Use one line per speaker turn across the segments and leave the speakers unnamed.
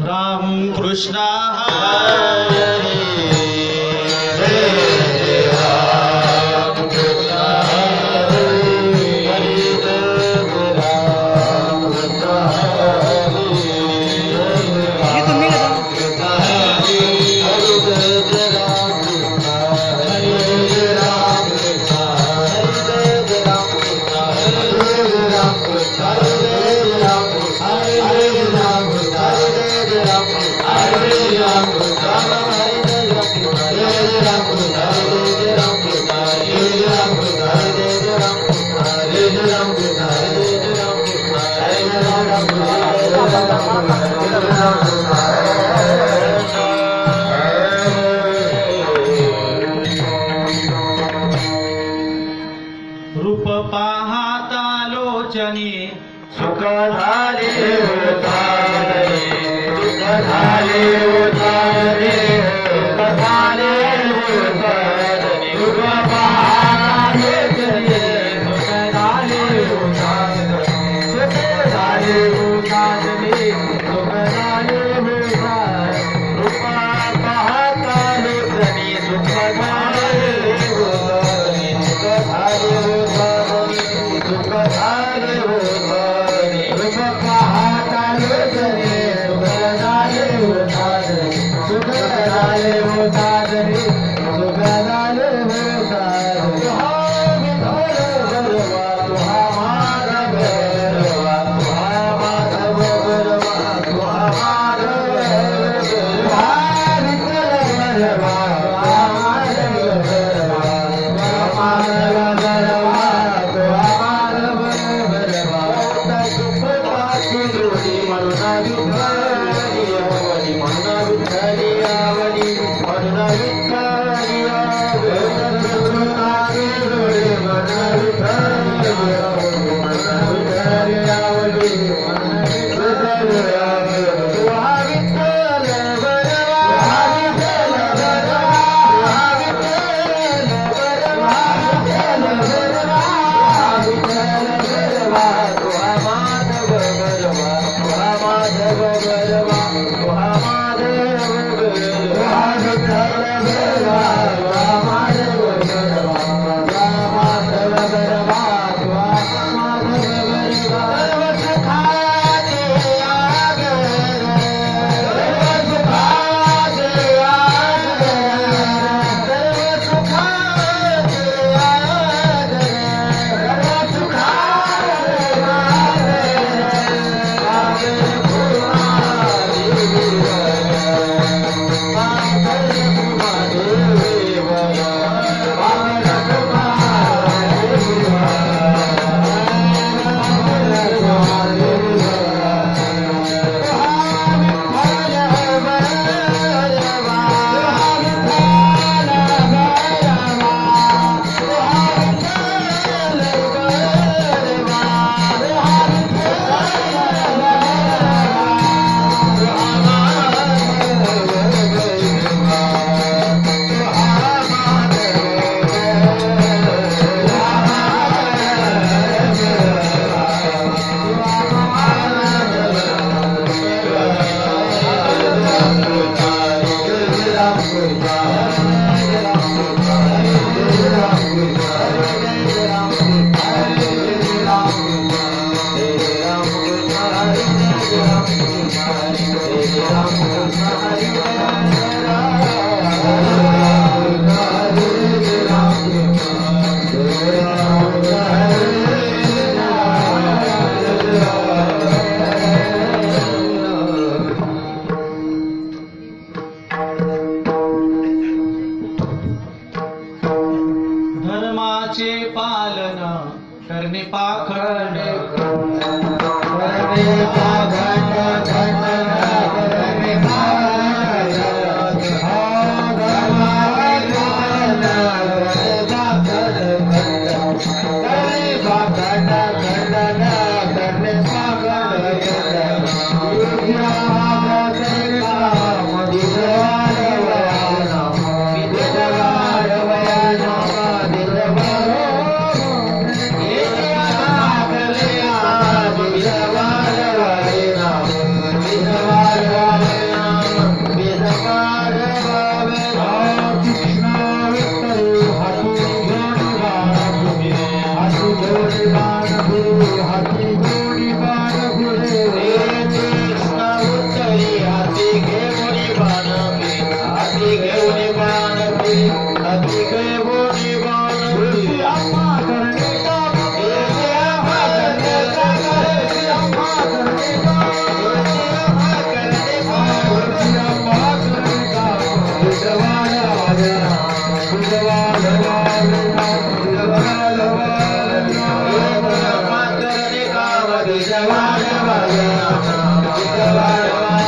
राम कृष्ण हरे राम कृष्ण रूप पाहता लोचनी सुख झाले उतारे सुख झाले उतारे सुख झाले उतारे रूप पाहता लोचनी सुख झाले उतारे सुख झाले उतारे सुख झाले उतारे रूप पाहता लोचनी सुख झाले उतारे सुख झाले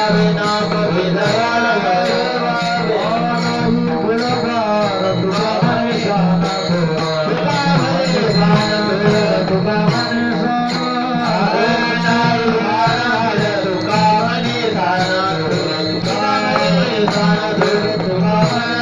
वाढवावे नाम विधवावे गुणगार तुका म्हणे शान तुका म्हणे शान तुका म्हणे शान तुका म्हणे शान तुका म्हणे शान तुका म्हणे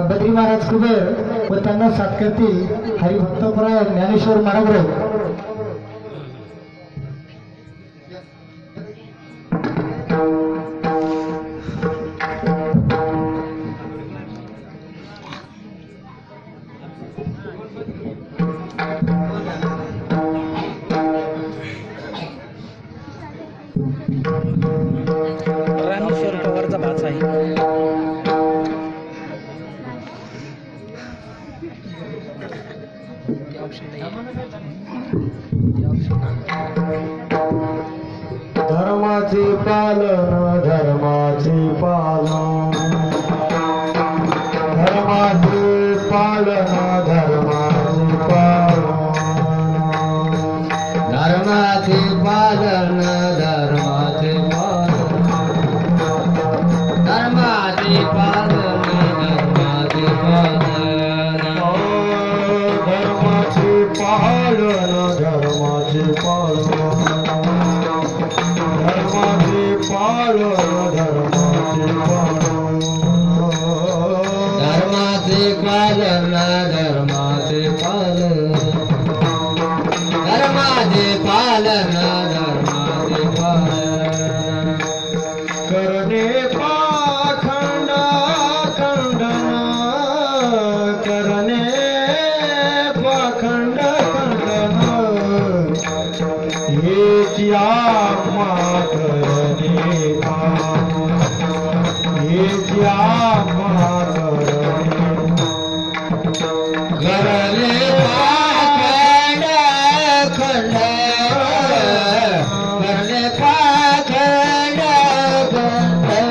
बद्री महाराज कुबेर व त्यांना साथ हरिभक्तपराय ज्ञानेश्वर महाराज
रामेश्वर पवारचा भाचा आहे.
धर्माचे पालन धर्माचे पालन धर्माचे पालन धर्माचे पालन
धर्माचे पालन धर्माचे पालन धर्माचे पालन
धर्माचे पालन धर्माचे पालन धर्माचे पालन
धर्माचे पालन धर्माचे पालन धर्माचे पालन
करणे पाखंड खंडन करणे पाखंड खंडन हेची आम्हा करणे काम हेची आम्हा
करणे पाखंड खंड करणे पाखंड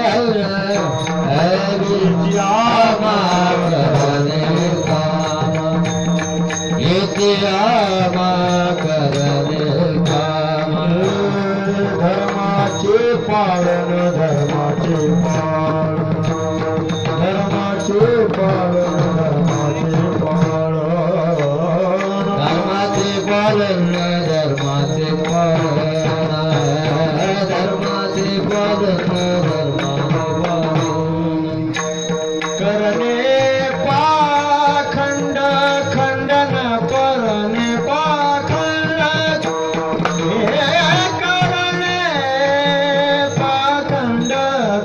खंड हेची आम्हा करणे काम हेची आम्हा करणे काम
धर्माचे पालन धर्माचे पालन धर्माचे पालन धर्माचे पालन
धर्माचे पालन धर्माचे पालन धर्माचे पालन धर्माचे पालन
करणे पाखंड खंडन करणे पाखंड करणे पाखंड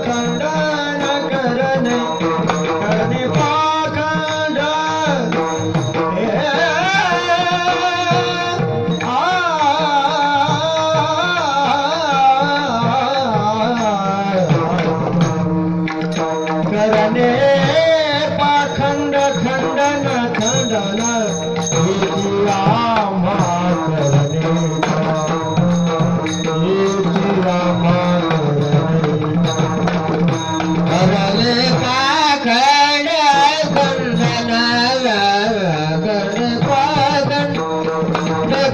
खंडन करणे करणे पाखंड करणे पाखंड खंडन खंडन हेची आम्हा करणे हेची आम्हा
करणे पाखंड खंडन करणे पाखंड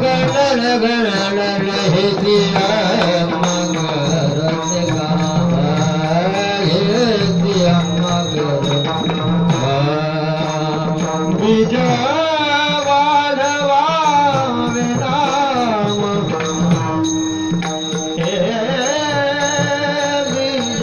खंडन खंडन हेची आम्हा करणे काम हेची आम्हा करणे
बीज वाढवावे नाम हे बीज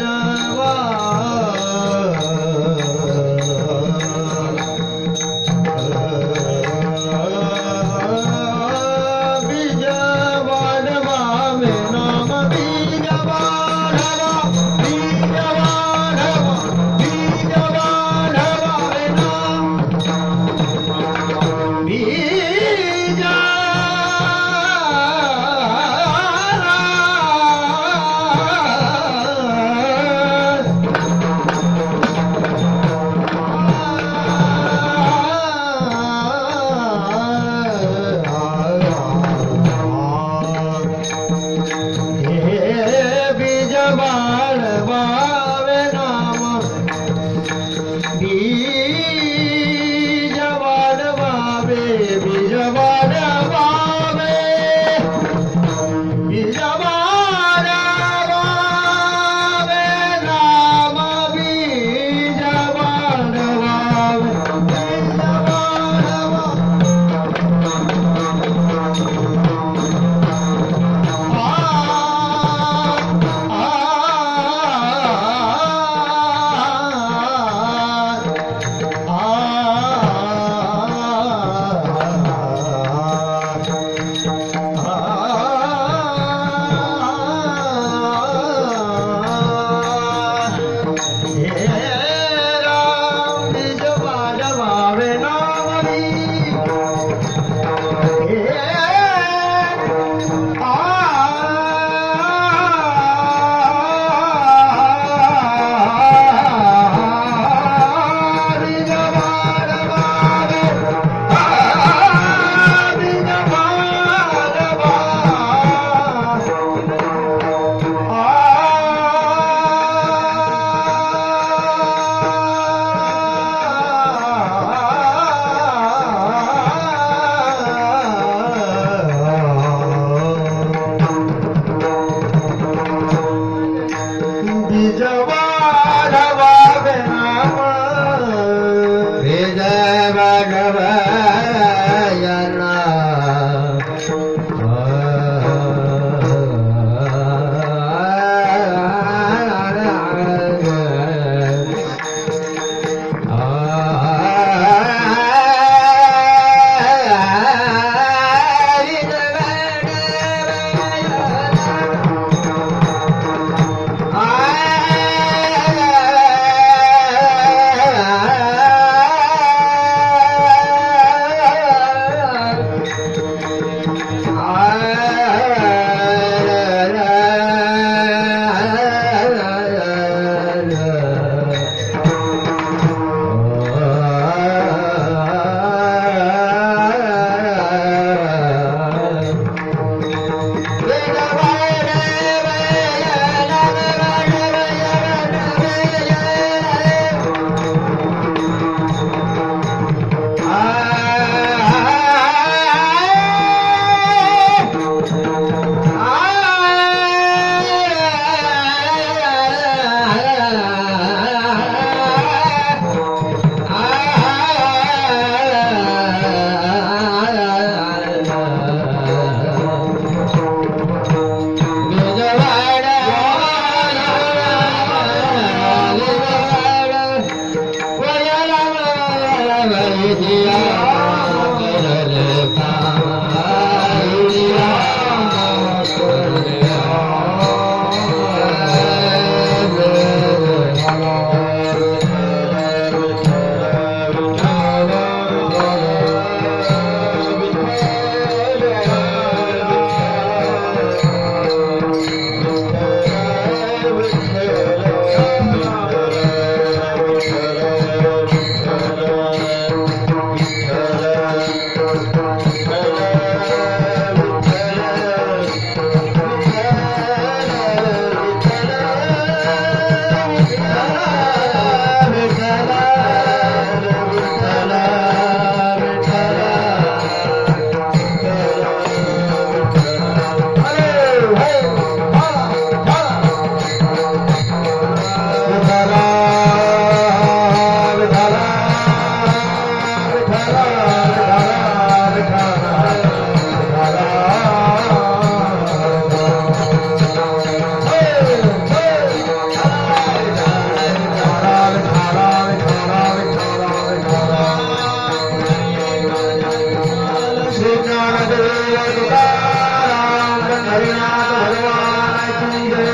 हरिनाथ भगवान की जय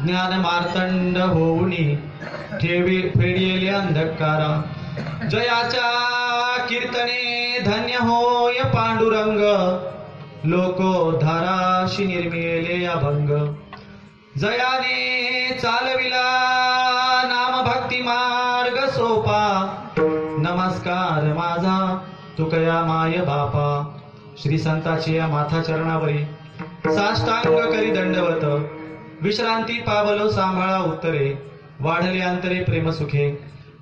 ज्ञान मार्तंड होऊनी ठेवी फेडिले अंधकारा जयाच्या कीर्तने धन्य होय पांडुरंग लोकोद्धाराशी निर्मिले अभंग जयाने चालविला नाम भक्ती मार्ग सोपा नमस्कार माझा तुकया माय बापा श्री संताची या माथा चरणावरी साष्टांग करी दंडवत विश्रांती पावलो सांभाळा उत्तरे वाढले अंतरे प्रेम सुखे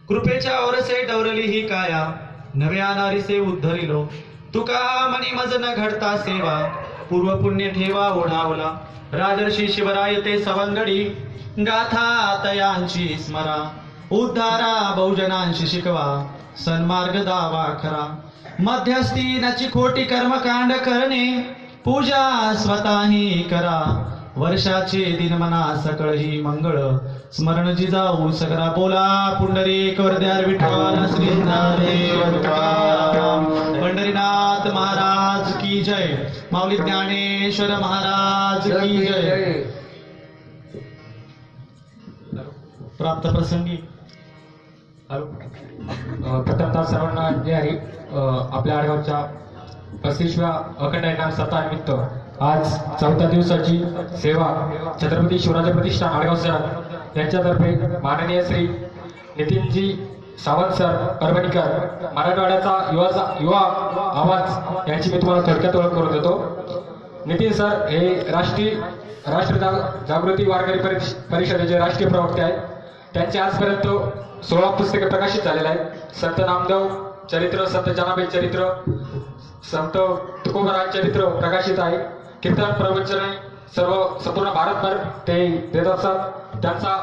कृपेच्या ओरसे डवरली ही काया नव्या नारीसे उद्धरिलो तुका मनी मज न घडता सेवा पूर्व पुण्य ठेवा ओढावला राजर्षी शिवराय ते सवंगडी गाथा तयांची स्मरा उद्धारा बहुजनांशी शिकवा सन्मार्ग दावा खरा मध्यस्थी नची खोटी कर्मकांड करणे पूजा स्वतःही करा वर्षाचे दिन मना सकळ ही मंगळ स्मरण जिजाऊ सगरा बोला पुंडरीक वर्द्यार विठ्ठल श्री ज्ञानेश्वर तुकाराम पंढरीनाथ महाराज की जय माऊली ज्ञानेश्वर महाराज की जय प्राप्त प्रसंगी
प्रथमतः सर्वांना जय हरी. आपल्या आडगावच्या 35व्या अखंड हरिनाम सप्ताहानिमित्त आज 4थ्या दिवसाची सेवा छत्रपती शिवराज प्रतिष्ठान आडगाव सर यांच्यातर्फे माननीय श्री नितीनजी सावंत सर परभणीकर मराठवाड्याचा युवा आवाज यांची मी तुम्हाला थोडक्यात ओळख करून देतो. नितीन सर हे राष्ट्र जागृती वारकरी परिषदेचे राष्ट्रीय प्रवक्ते आहेत. त्यांचे आजपर्यंत 16 पुस्तके प्रकाशित झालेले आहेत. संत नामदेव चरित्र, संत जनाबाई चरित्र, संत तुकोबाराय चरित्र प्रकाशित आहे. कीर्तन प्रवचने संपूर्ण भारतभर ते देत असतात. त्यांचा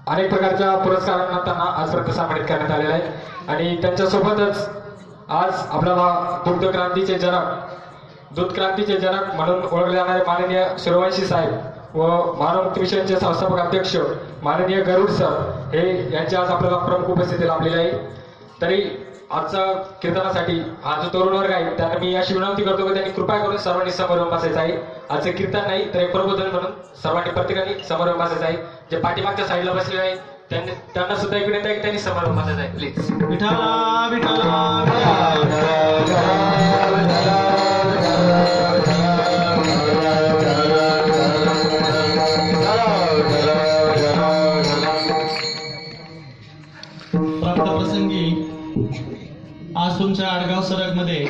अनेक प्रकारच्या पुरस्कारांना त्यांना आजपर्यंत सन्मानित करण्यात आलेला आहे. आणि त्यांच्यासोबतच आज आपल्याला दूध क्रांतीचे जनक म्हणून ओळखले जाणारे माननीय सूर्यवंशी साहेब व मानवमुक्ती मिशनचे संस्थापक अध्यक्ष माननीय गरुड सर हे यांची आज आपल्याला प्रमुख उपस्थिती लाभलेली आहे. तरी आजच्या कीर्तनासाठी हा जो तरुण वर्ग आहे त्यांना मी अशी विनंती करतो की त्यांनी कृपा करून सर्वांनी समोर बसायचं आहे. आजचे कीर्तन नाही तर एक प्रबोधन म्हणून सर्वांनी प्रत्येकाने समोर बसायचं आहे. जे पाठीमागच्या साईडला बसलेले आहेत त्यांना सुद्धा एक विनंती आहे की त्यांनी समोर बसायचं आहे. प्लीज.
विठ्ठला विठ्ठला प्राप्त प्रसंगी आज तुमच्या आडगाव सरग मध्ये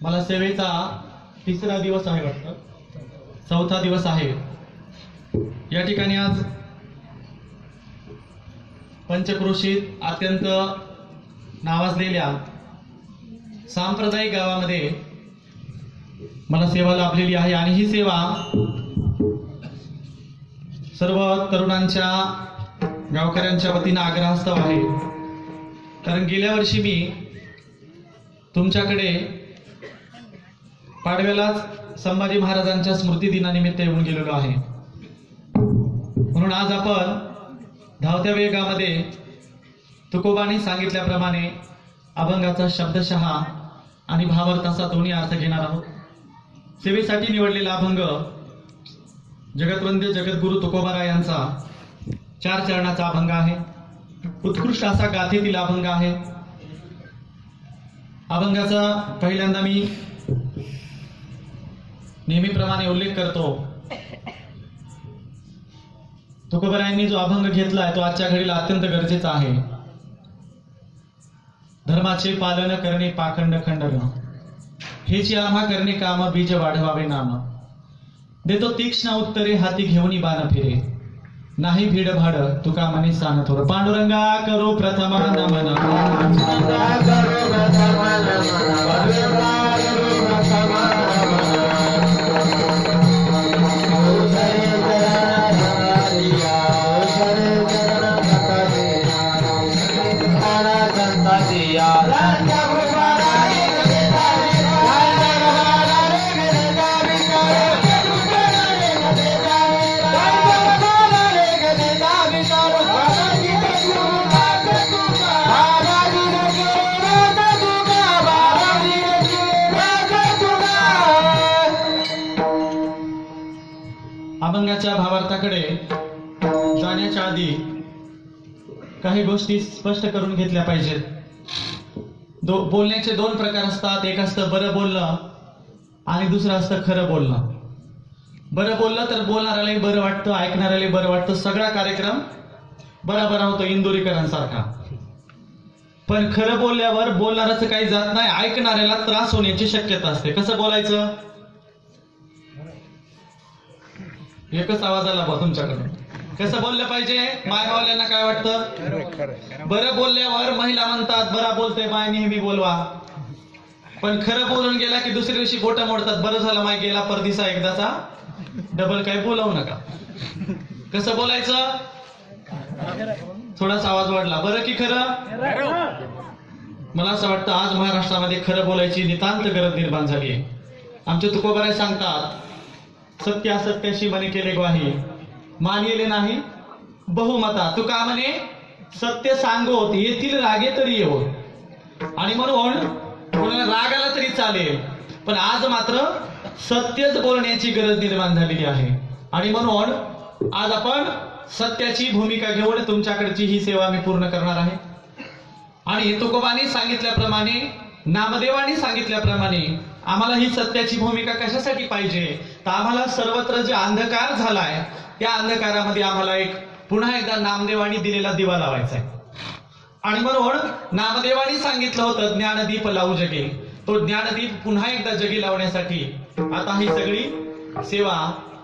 मला सेवेचा 3रा दिवस आहे वाटतं, 4था दिवस आहे. या ठिकाणी आज पंचक्रोशीत अत्यंत नावाजलेल्या सांप्रदायिक गावामध्ये मला सेवा लाभलेली आहे. आणि ही सेवा सर्व तरुणांच्या गावकऱ्यांच्या वतीनं आग्रहास्तव आहे. कारण गेल्या वर्षी मी तुमच्याकडे पाडव्यालाच संभाजी महाराजांच्या स्मृती दिनानिमित्त येऊन गेलेलो आहे. म्हणून आज आपण धावत्या वेगामध्ये तुकोबांनी सांगितल्याप्रमाणे अभंगाचा शब्दशः आणि भावार्थाचा दोन्ही अर्थ घेणार आहोत. सेवेसाठी निवडलेला अभंग जगतवंद्य जगद्गुरु तुकोबाराय यांचा 4 चरणाचा अभंग आहे. उत्कृष्ट असा गाथेतील अभंग आहे. अभंगाचा पहिल्यांदा मी नेहमीप्रमाणे उल्लेख करतो. तुकोबारायांनी जो अभंग घेतलाय तो आजच्या घडीला अत्यंत गरजेचा आहे. धर्माचे पालन करणे पाखंड खंडन, हेची आम्हा करणे काम बीज वाढवावे नाम. देतो तीक्ष्ण उत्तरे हाती घेऊनी बाण फिरे, नाही भीड भाड तुका मनी सान थोर. पांडुरंगा करो प्रथम नमन, पांडुरंगा करो प्रथम नमन, अभंगाच्या भावार्थाकडे जाण्याच्या आधी काही गोष्टी स्पष्ट करून घेतल्या पाहिजेत। बोलण्याचे दोन प्रकार असतात, एक असतं बरं बोलणं आणि दुसरं असतं खरं बोलणं। बरं बोललं तर बोलणाऱ्यालाही बरं वाटतं, ऐकणाऱ्यालाही बरं वाटतं, सगळा कार्यक्रम बरा होतो इंदुरीकरांसारखा। पण खरं बोलल्यावर बोलणाऱ्याचं काही जात नाही, ऐकणाऱ्याला त्रास होण्याची शक्यता असते। कसं बोलायचं? एकच आवाज आला बा तुमच्याकडून। कसं बोललं पाहिजे? मायबावल्यांना काय वाटतं? बरं बोलल्यावर महिला म्हणतात बरा बोलते माय, नेहमी बोलवा। पण खरं बोलून गेला की दुसऱ्या दिवशी बोट मोडतात, बरं झालं माय गेला परदिसा एकदाचा, डबल काही बोलावू नका। कसं बोलायचं? थोडासा आवाज वाढला, बरं की खरं? मला असं वाटतं आज महाराष्ट्रामध्ये खरं बोलायची नितांत गरज निर्माण झाली आहे। आमचे तुकोबाराय सांगतात, सत्य असत्याशी म्हणे केले ग्वाही, मानिले नाही बहुमता। तुका म्हणे सत्य सांगोत, येथील रागे तरी येऊ। आणि म्हणून कोणाला राग आला तरी चालेल, पण आज मात्र सत्यच बोलण्याची गरज निर्माण झालेली आहे। आणि म्हणून आज आपण सत्याची भूमिका घेऊन तुमच्याकडची ही सेवा मी पूर्ण करणार आहे। आणि तुकोबांनी सांगितल्याप्रमाणे, नामदेवांनी सांगितल्याप्रमाणे आम्हाला ही सत्याची भूमिका कशासाठी पाहिजे, तर आम्हाला सर्वत्र जे अंधकार झालाय त्या अंधकारामध्ये आम्हाला पुन्हा एकदा नामदेवांनी दिलेला दिवा लावायचा आहे। आणि म्हणून नामदेवांनी सांगितलं होतं ज्ञानदीप लावू जगे, तो ज्ञानदीप पुन्हा एकदा जगी लावण्यासाठी आता ही सगळी सेवा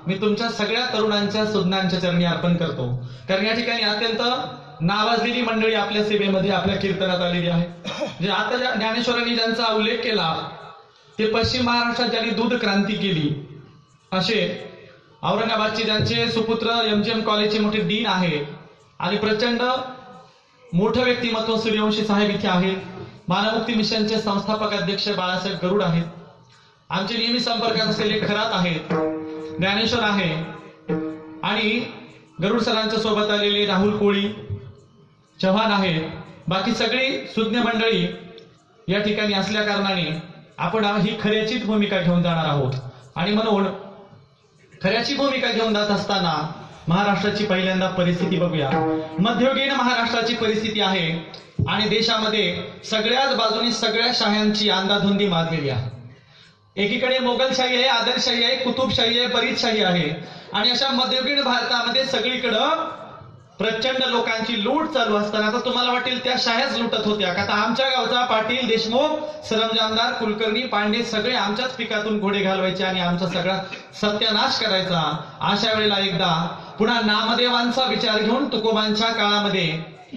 मी तुमच्या सगळ्या तरुणांच्या सुज्ञांच्या चरणी अर्पण करतो। कारण या ठिकाणी अत्यंत नावाजलेली मंडळी आपल्या सेवेमध्ये आपल्या कीर्तनात आलेली आहे। जे आता ज्ञानेश्वरांनी ज्यांचा उल्लेख केला ते पश्चिम महाराष्ट्रात ज्यांनी दूध क्रांती केली, असे औरंगाबादचे ज्यांचे सुपुत्र MGM कॉलेजचे मोठे डीन आहेत आणि प्रचंड मोठं व्यक्तिमत्व सूर्यवंशी साहेब इथे आहेत। मानवमुक्ती मिशनचे संस्थापक अध्यक्ष बाळासाहेब गरुड आहेत। आमचे नेहमी संपर्कात असलेले खरात आहेत, ज्ञानेश्वर आहे, आणि गरुड सरांच्या सोबत आलेले राहुल कोळी चव्हाण आहेत। बाकी सगळी सुज्ञ मंडळी या ठिकाणी असल्या कारणाने आपण ही खऱ्याचीच भूमिका घेऊन जाणार आहोत। आणि म्हणून खऱ्याची भूमिका घेऊन जात असताना महाराष्ट्राची पहिल्यांदा परिस्थिती बघूया। मध्ययुगीन महाराष्ट्राची परिस्थिती आहे आणि देशामध्ये सगळ्याच बाजूनी सगळ्या शाह्यांची अंधाधुंदी माजलेली आहे। एकीकडे मोगलशाही आहे, आदिलशाही आहे, कुतुबशाही आहे, बरीचशाही आहे, आणि अशा मध्ययुगीन भारतामध्ये सगळीकडं प्रचंड लोकांची लूट चालू असताना आता तुम्हाला वाटेल त्या शाह्याच लुटत होत्या का? आता आमच्या गावचा पाटील, देशमुख, सरंजामदार, कुलकर्णी, पांडे सगळे आमच्याच पिकातून घोडे घालवायचे आणि आमचा सगळा सत्यानाश करायचा। अशा वेळेला एकदा पुन्हा नामदेवांचा विचार घेऊन तुकोबांच्या काळामध्ये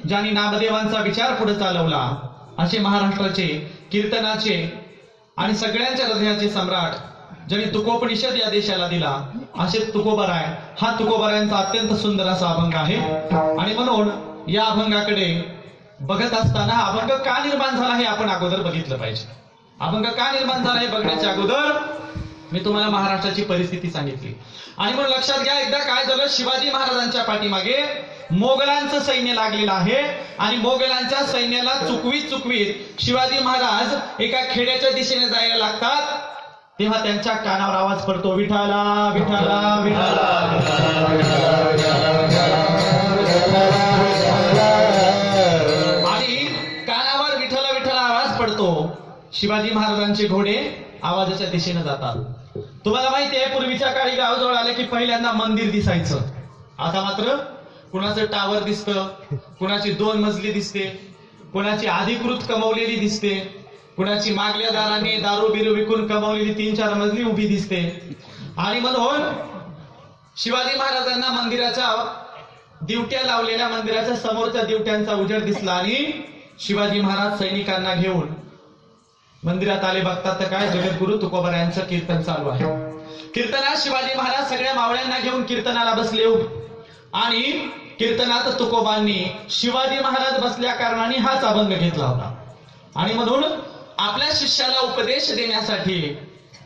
ज्यांनी नामदेवांचा विचार पुढे चालवला असे महाराष्ट्राचे कीर्तनाचे आणि सगळ्यांच्या हृदयाचे सम्राट ज्यांनी तुकोपनिषद या देशाला दिला असे तुकोबाराय, हा तुकोबारायांचा अत्यंत सुंदर असा अभंग आहे। आणि म्हणून या अभंगाकडे बघत असताना अभंग का निर्माण झाला हे आपण अगोदर बघितलं पाहिजे। अभंग का निर्माण झाला हे बघण्याच्या अगोदर मी तुम्हाला महाराष्ट्राची परिस्थिती सांगितली। आणि म्हणून लक्षात घ्या, एकदा काय झालं, शिवाजी महाराजांच्या पाठीमागे मोगलांचं सैन्य लागलेलं आहे आणि मोगलांच्या सैन्याला चुकवीत शिवाजी महाराज एका खेड्याच्या दिशेने जायला लागतात, तेव्हा त्यांच्या कानावर आवाज पडतो, विठाला विठाला विठाला। आणि कानावर विठाला विठाला आवाज पडतो, शिवाजी महाराजांचे घोडे आवाजाच्या दिशेने जातात। तुम्हाला माहिती आहे, पूर्वीच्या काळी गावजवळ आले की पहिल्यांदा मंदिर दिसायचं, आता मात्र कुणाचं टावर दिसतं, कुणाची 2 मजली दिसते, कुणाची अधिकृत कमवलेली दिसते, कुणाची मागल्या दाराने दारू बिरू विकून कमावलेली 3-4 मजली उभी दिसते। आणि म्हणून शिवाजी महाराजांना मंदिराच्या दिवट्या लावलेल्या मंदिराच्या समोरच्या दिवट्यांचा उजेड दिसला आणि शिवाजी महाराज सैनिकांना घेऊन मंदिरात आले। बघतात तर काय, जगद्गुरु तुकोबारायांचं कीर्तन चालू आहे। कीर्तनात शिवाजी महाराज सगळ्या मावळ्यांना घेऊन कीर्तनाला बसले आणि कीर्तनात तुकोबांनी शिवाजी महाराज बसल्या कारणाने हाच अभंग घेतला होता। आणि म्हणून आपल्या शिष्याला उपदेश देण्यासाठी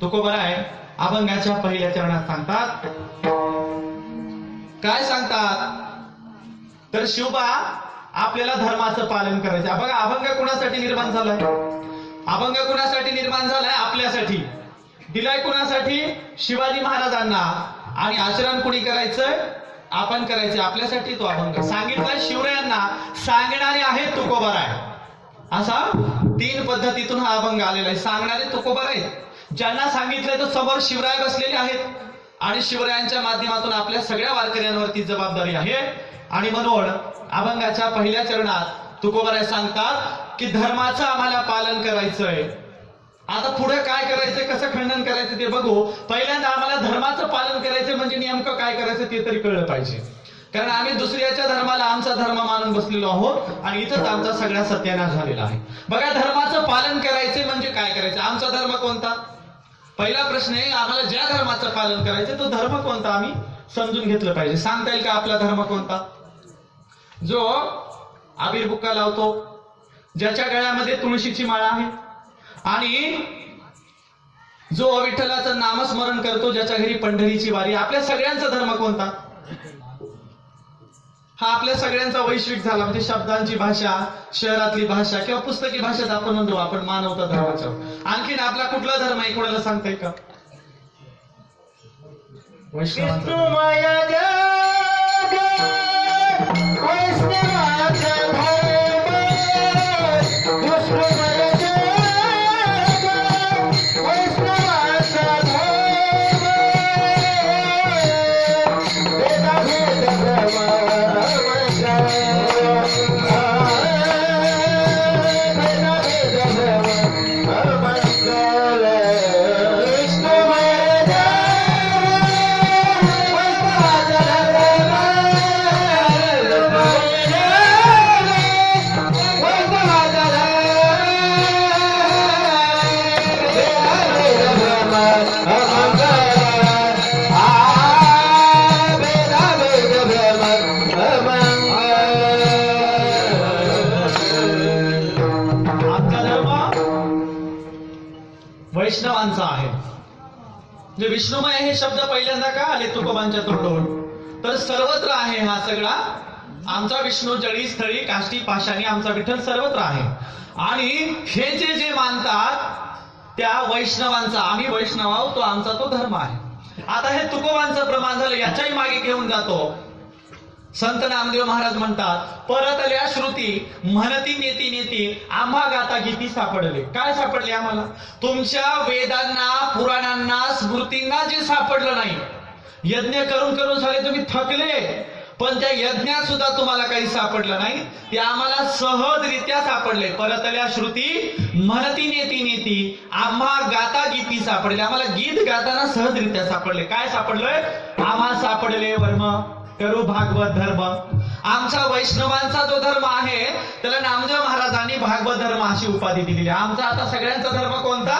तुकोबाराय अभंगाच्या पहिल्या चरणात सांगतात, काय सांगतात तर, शिवबा आपल्याला धर्माचं पालन करायचं। बघा, अभंग कुणासाठी निर्माण झालाय? अभंग कुणासाठी निर्माण झालाय? आपल्यासाठी दिलाय। कुणासाठी? शिवाजी महाराजांना। आणि आचरण कुणी करायचंय? आपण करायचंय. आपल्यासाठी तो अभंग सांगितलाय शिवरायांना, सांगणारे आहेत तुकोबाराय. असा 3 पद्धतीतून हा अभंग आलेला आहे. सांगणारे तुकोबाराय आहेत. ज्यांना सांगितलंय तो समोर शिवराय बसलेले आहेत आणि शिवरायांच्या माध्यमातून आपल्या सगळ्या वारकऱ्यांवरती जबाबदारी आहे. आणि म्हणून अभंगाच्या पहिल्या चरणात तुकोबाराय सांगतात की धर्माचं आम्हाला पालन करायचंय. आता पुढे काय करायचंय, कसं खंडन करायचं ते बघू. पहिल्यांदा आम्हाला धर्माचं पालन करायचं म्हणजे नेमकं काय करायचं ते तरी कळलं पाहिजे. कारण आम्ही दुसऱ्याच्या धर्माला आमचा धर्म मानून बसलेलो आहोत आणि इथंच आमचा सगळा सत्यानाश झालेला आहे. बघा, धर्माचं पालन करायचे म्हणजे काय करायचं? आमचा धर्म कोणता? पहिला प्रश्न आहे, आम्हाला ज्या धर्माचं पालन करायचं तो धर्म कोणता आम्ही समजून घेतलं पाहिजे. सांगता येईल का आपला धर्म कोणता? जो आबीर बुक्का लावतो, ज्याच्या गळ्यामध्ये तुळशीची माळा आहे आणि जो विठ्ठलाचं नामस्मरण करतो, ज्याच्या घरी पंढरीची वारी. आपल्या सगळ्यांचा धर्म कोणता? हा आपल्या सगळ्यांचा वैश्विक झाला. म्हणजे शब्दांची भाषा, शहरातली भाषा किंवा पुस्तकी भाषेत आपण म्हणतो आपण मानवता धर्माच्या. आणखीन आपला कुठला धर्म आहे कोणाला सांगता येईल का? वैष्णवांचा. वैष्णवांचा आहे. जे विष्णुमय हे शब्द पहिल्यांदा का आले तुकोबांच्या तोंडून? तर सर्वत्र आहे हा सगळा आमचा विष्णू. जळी स्थळी काष्टी पाषाणी आमचा विठ्ठल सर्वत्र आहे. आणि हे जे मानतात त्या वैष्णवांचा, आम्ही वैष्णव आहोत, तो आमचा तो धर्म आहे. आता हे तुकोबांचं प्रमाण झालं. याच्याही मागे घेऊन जातो. संत नामदेव महाराज म्हणतात, परतल्या श्रुती म्हणती नेती नेती आम्हा गाता गीती सापडले. काय सापडले आम्हाला? तुमच्या वेदांना, पुराणांना, स्मृतींना जे सापडलं नाही. यज्ञ करून करून झाले तुम्ही थकले, पण त्या यज्ञात सुद्धा तुम्हाला काही सापडलं नाही. ते आम्हाला सहजरित्या सापडले. परतल्या श्रुती म्हणती नेती नेती आम्हा गाता गीती सापडले. आम्हाला गीत गाताना सहजरित्या सापडले. काय सापडलंय? आम्हा सापडले वर्म करू भागवत धर्म. आमचा वैष्णवांचा जो धर्म आहे त्याला नामदेव महाराजांनी भागवत धर्म अशी उपाधी दिलेली. आमचा आता सगळ्यांचा धर्म कोणता?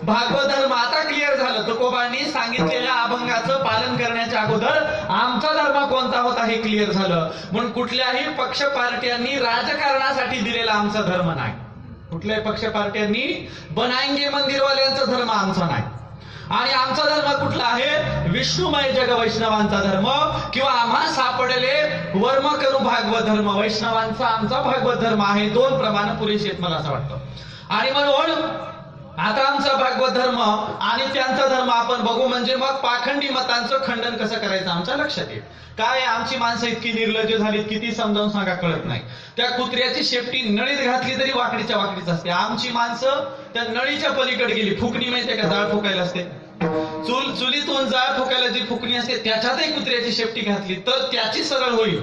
भागवत धर्म. आता क्लिअर झालं. तुकोबांनी सांगितलेल्या अभंगाचं पालन करण्याच्या अगोदर आमचा धर्म कोणता होता हे क्लिअर झालं. म्हणून कुठल्याही पक्ष पार्ट्यांनी राजकारणासाठी दिलेला आमचा धर्म नाही. कुठल्याही पक्ष पार्ट्यांनी बनाएंगे मंदिरवाल्यांचा धर्म आमचा नाही. आणि आमचा धर्म कुठला आहे? विष्णुमय जग वैष्णवांचा धर्म किंवा आम्हा सापडले वर्म करू भागवत धर्म. वैष्णवांचा आमचा भागवत धर्म आहे. 2 प्रमाण पुरेशी आहेत मला असं वाटतं. आणि म्हणून आता आमचा भागवत धर्म आणि त्यांचा धर्म आपण बघू. म्हणजे मग पाखंडी मतांचं खंडन कसं करायचं आमच्या लक्षात येईल. काय आमची माणसं इतकी निर्लज्ज झालीत, किती समजावून सांगा कळत नाही. त्या कुत्र्याची शेपटी नळीत घातली तरी वाकडीच्या वाकडीच असते. आमची माणसं त्या नळीच्या पलीकडे गेली. फुकणी माहितीये का? जाळ फुकायला असते. चुलीतून जाळ फुकायला जी फुकणी असते त्याच्यातही कुत्र्याची शेपटी घातली तर त्याची सरळ होईल.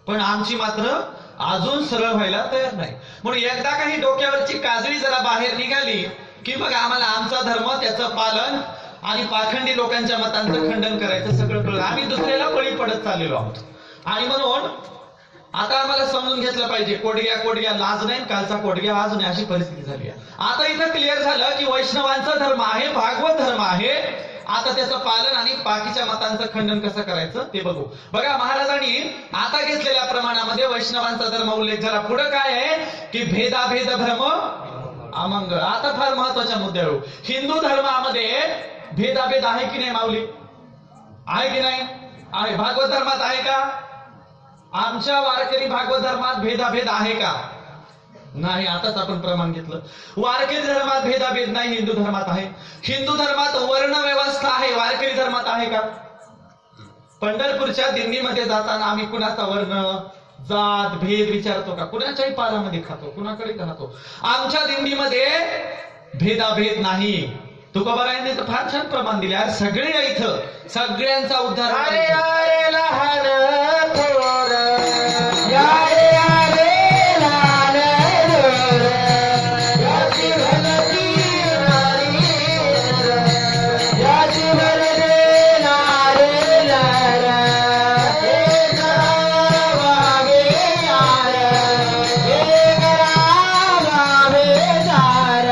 पण आमची मात्र अजून सरळ व्हायला तयार नाही. म्हणून एकदा काही डोक्यावरची काजळी जरा बाहेर निघाली की मग आम्हाला आमचा धर्म, त्याचं पालन आणि पाखंडी लोकांच्या मतांचं खंडन करायचं सगळं कळलं. आम्ही दुसऱ्याला बळी पडत चाललेलो आहोत. आणि म्हणून आता आम्हाला समजून घेतलं पाहिजे. कोडग्या लाज नाही, कालचा कोडग्या आज नाही, अशी परिस्थिती झाली आहे. आता इथं क्लिअर झालं की वैष्णवांचा धर्म आहे, भागवत धर्म आहे. आता त्याचं पालन आणि बाकीच्या मतांचं खंडन कसं करायचं ते बघू. बघा, महाराजांनी आता घेतलेल्या प्रमाणामध्ये वैष्णवांचा धर्म उल्लेख झाला. पुढे काय आहे की भेदाभेद भ्रम अमंगळ. आता फार महत्वाच्या मुद्द्यावर, हिंदू धर्मामध्ये भेदाभेद आहे की नाही माऊली? आहे की नाही? आहे. भागवत धर्मात आहे का? आमच्या वारकरी भागवत धर्मात भेदाभेद आहे का? नाही. आताच आपण प्रमाण घेतलं. वारकरी धर्मात भेदाभेद नाही, हिंदू धर्मात आहे. हिंदू धर्मात वर्ण व्यवस्था आहे, वारकरी धर्मात आहे का? पंढरपूरच्या दिंडीमध्ये जाताना आम्ही कुणाचा वर्ण जात भेद विचारतो का? कुणाच्याही पारामध्ये खातो, कुणाकडे खातो. आमच्या दिंडीमध्ये भेदाभेद नाही. तुकोबारायांनी तर फार छान प्रमाण दिले. आज सगळे या इथं, सगळ्यांचा उद्धार.
अरे अरे लहान थोर, यारे यारे लहान थोर, याची भलती नारी नर, याची भलती नारी नर, हे करावे यार, हे करावे यार,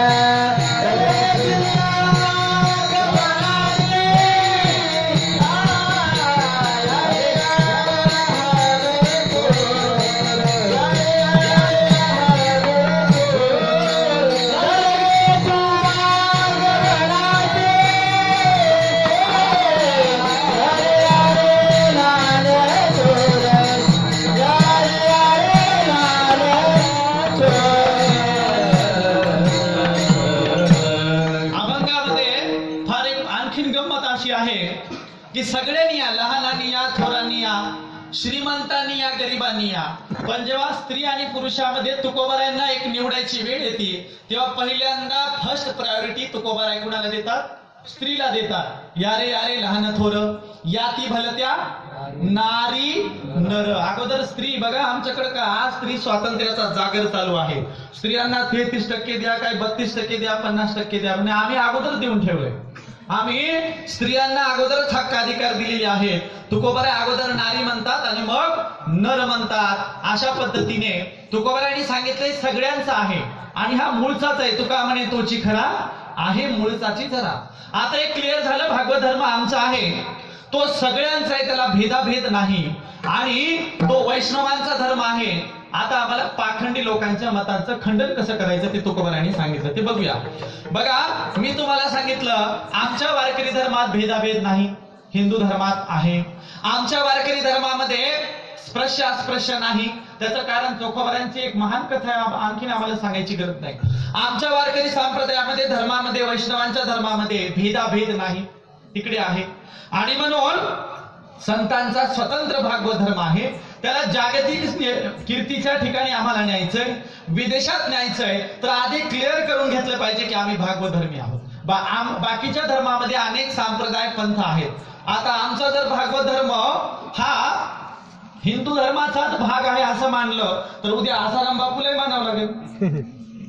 की सगळ्यांनी या, लहानांनी या, थोरांनी या, श्रीमंतांनी या, गरिबांनी या. पण जेव्हा स्त्री आणि पुरुषामध्ये तुकोबारायांना एक निवडायची वेळ येते तेव्हा पहिल्यांदा फर्स्ट प्रायोरिटी तुकोबाराय कुणाला देतात? स्त्रीला देतात. यारे यारे लहान थोर, या ती भलत्या नारी नर. अगोदर स्त्री बघा, आमच्याकडे का आज स्त्री स्वातंत्र्याचा जागर चालू आहे. स्त्रियांना 33% द्या, काय 32% द्या, 50% द्या, म्हणजे आम्ही अगोदर देऊन ठेवलंय. आम्ही स्त्रियांना अगोदरच हक्क अधिकार दिलेले आहेत. तुकोबाराय अगोदर नारी म्हणतात आणि मग नर म्हणतात. अशा पद्धतीने तुकोबारायांनी सांगितले सगळ्यांचा आहे आणि हा मूळचाच आहे. तुका म्हणे तोची खरा आहे, मूळचाची जरा. आता एक क्लिअर झालं, भागवत धर्म आमचा आहे, तो सगळ्यांचा आहे, त्याला भेदाभेद नाही. आणि तो वैष्णवांचा धर्म आहे. आता आम्हाला पाखंडी लोकांच्या मतांचं खंडन कसं करायचं ते तुकोबारायांनी सांगितलं, ते बघूया. बघा, मी तुम्हाला सांगितलं आमच्या वारकरी धर्मात भेदाभेद नाही, हिंदू धर्मात आहे. आमच्या वारकरी धर्मामध्ये स्पृश्य अस्पृश्य नाही. त्याचं कारण तुकोबारायांची एक महान कथा आहे, आणखीन आम्हाला सांगायची गरज नाही. आमच्या वारकरी संप्रदायामध्ये, धर्मामध्ये, वैष्णवांच्या धर्मामध्ये भेदाभेद नाही, तिकडे आहे. आणि म्हणून संतांचा स्वतंत्र भागवत धर्म आहे. त्याला जागतिक कीर्तीच्या ठिकाणी आम्हाला न्यायचंय, विदेशात न्यायचंय, तर आधी क्लिअर करून घेतलं पाहिजे की आम्ही भागवत धर्मी आहोत. बाकीच्या धर्मामध्ये अनेक संप्रदाय पंथ आहेत. आता आमचा जर भागवत धर्म हा हिंदू धर्माचाच भाग आहे असं मानलं तर उद्या आसाराम बापूलाही मानावं लागेल,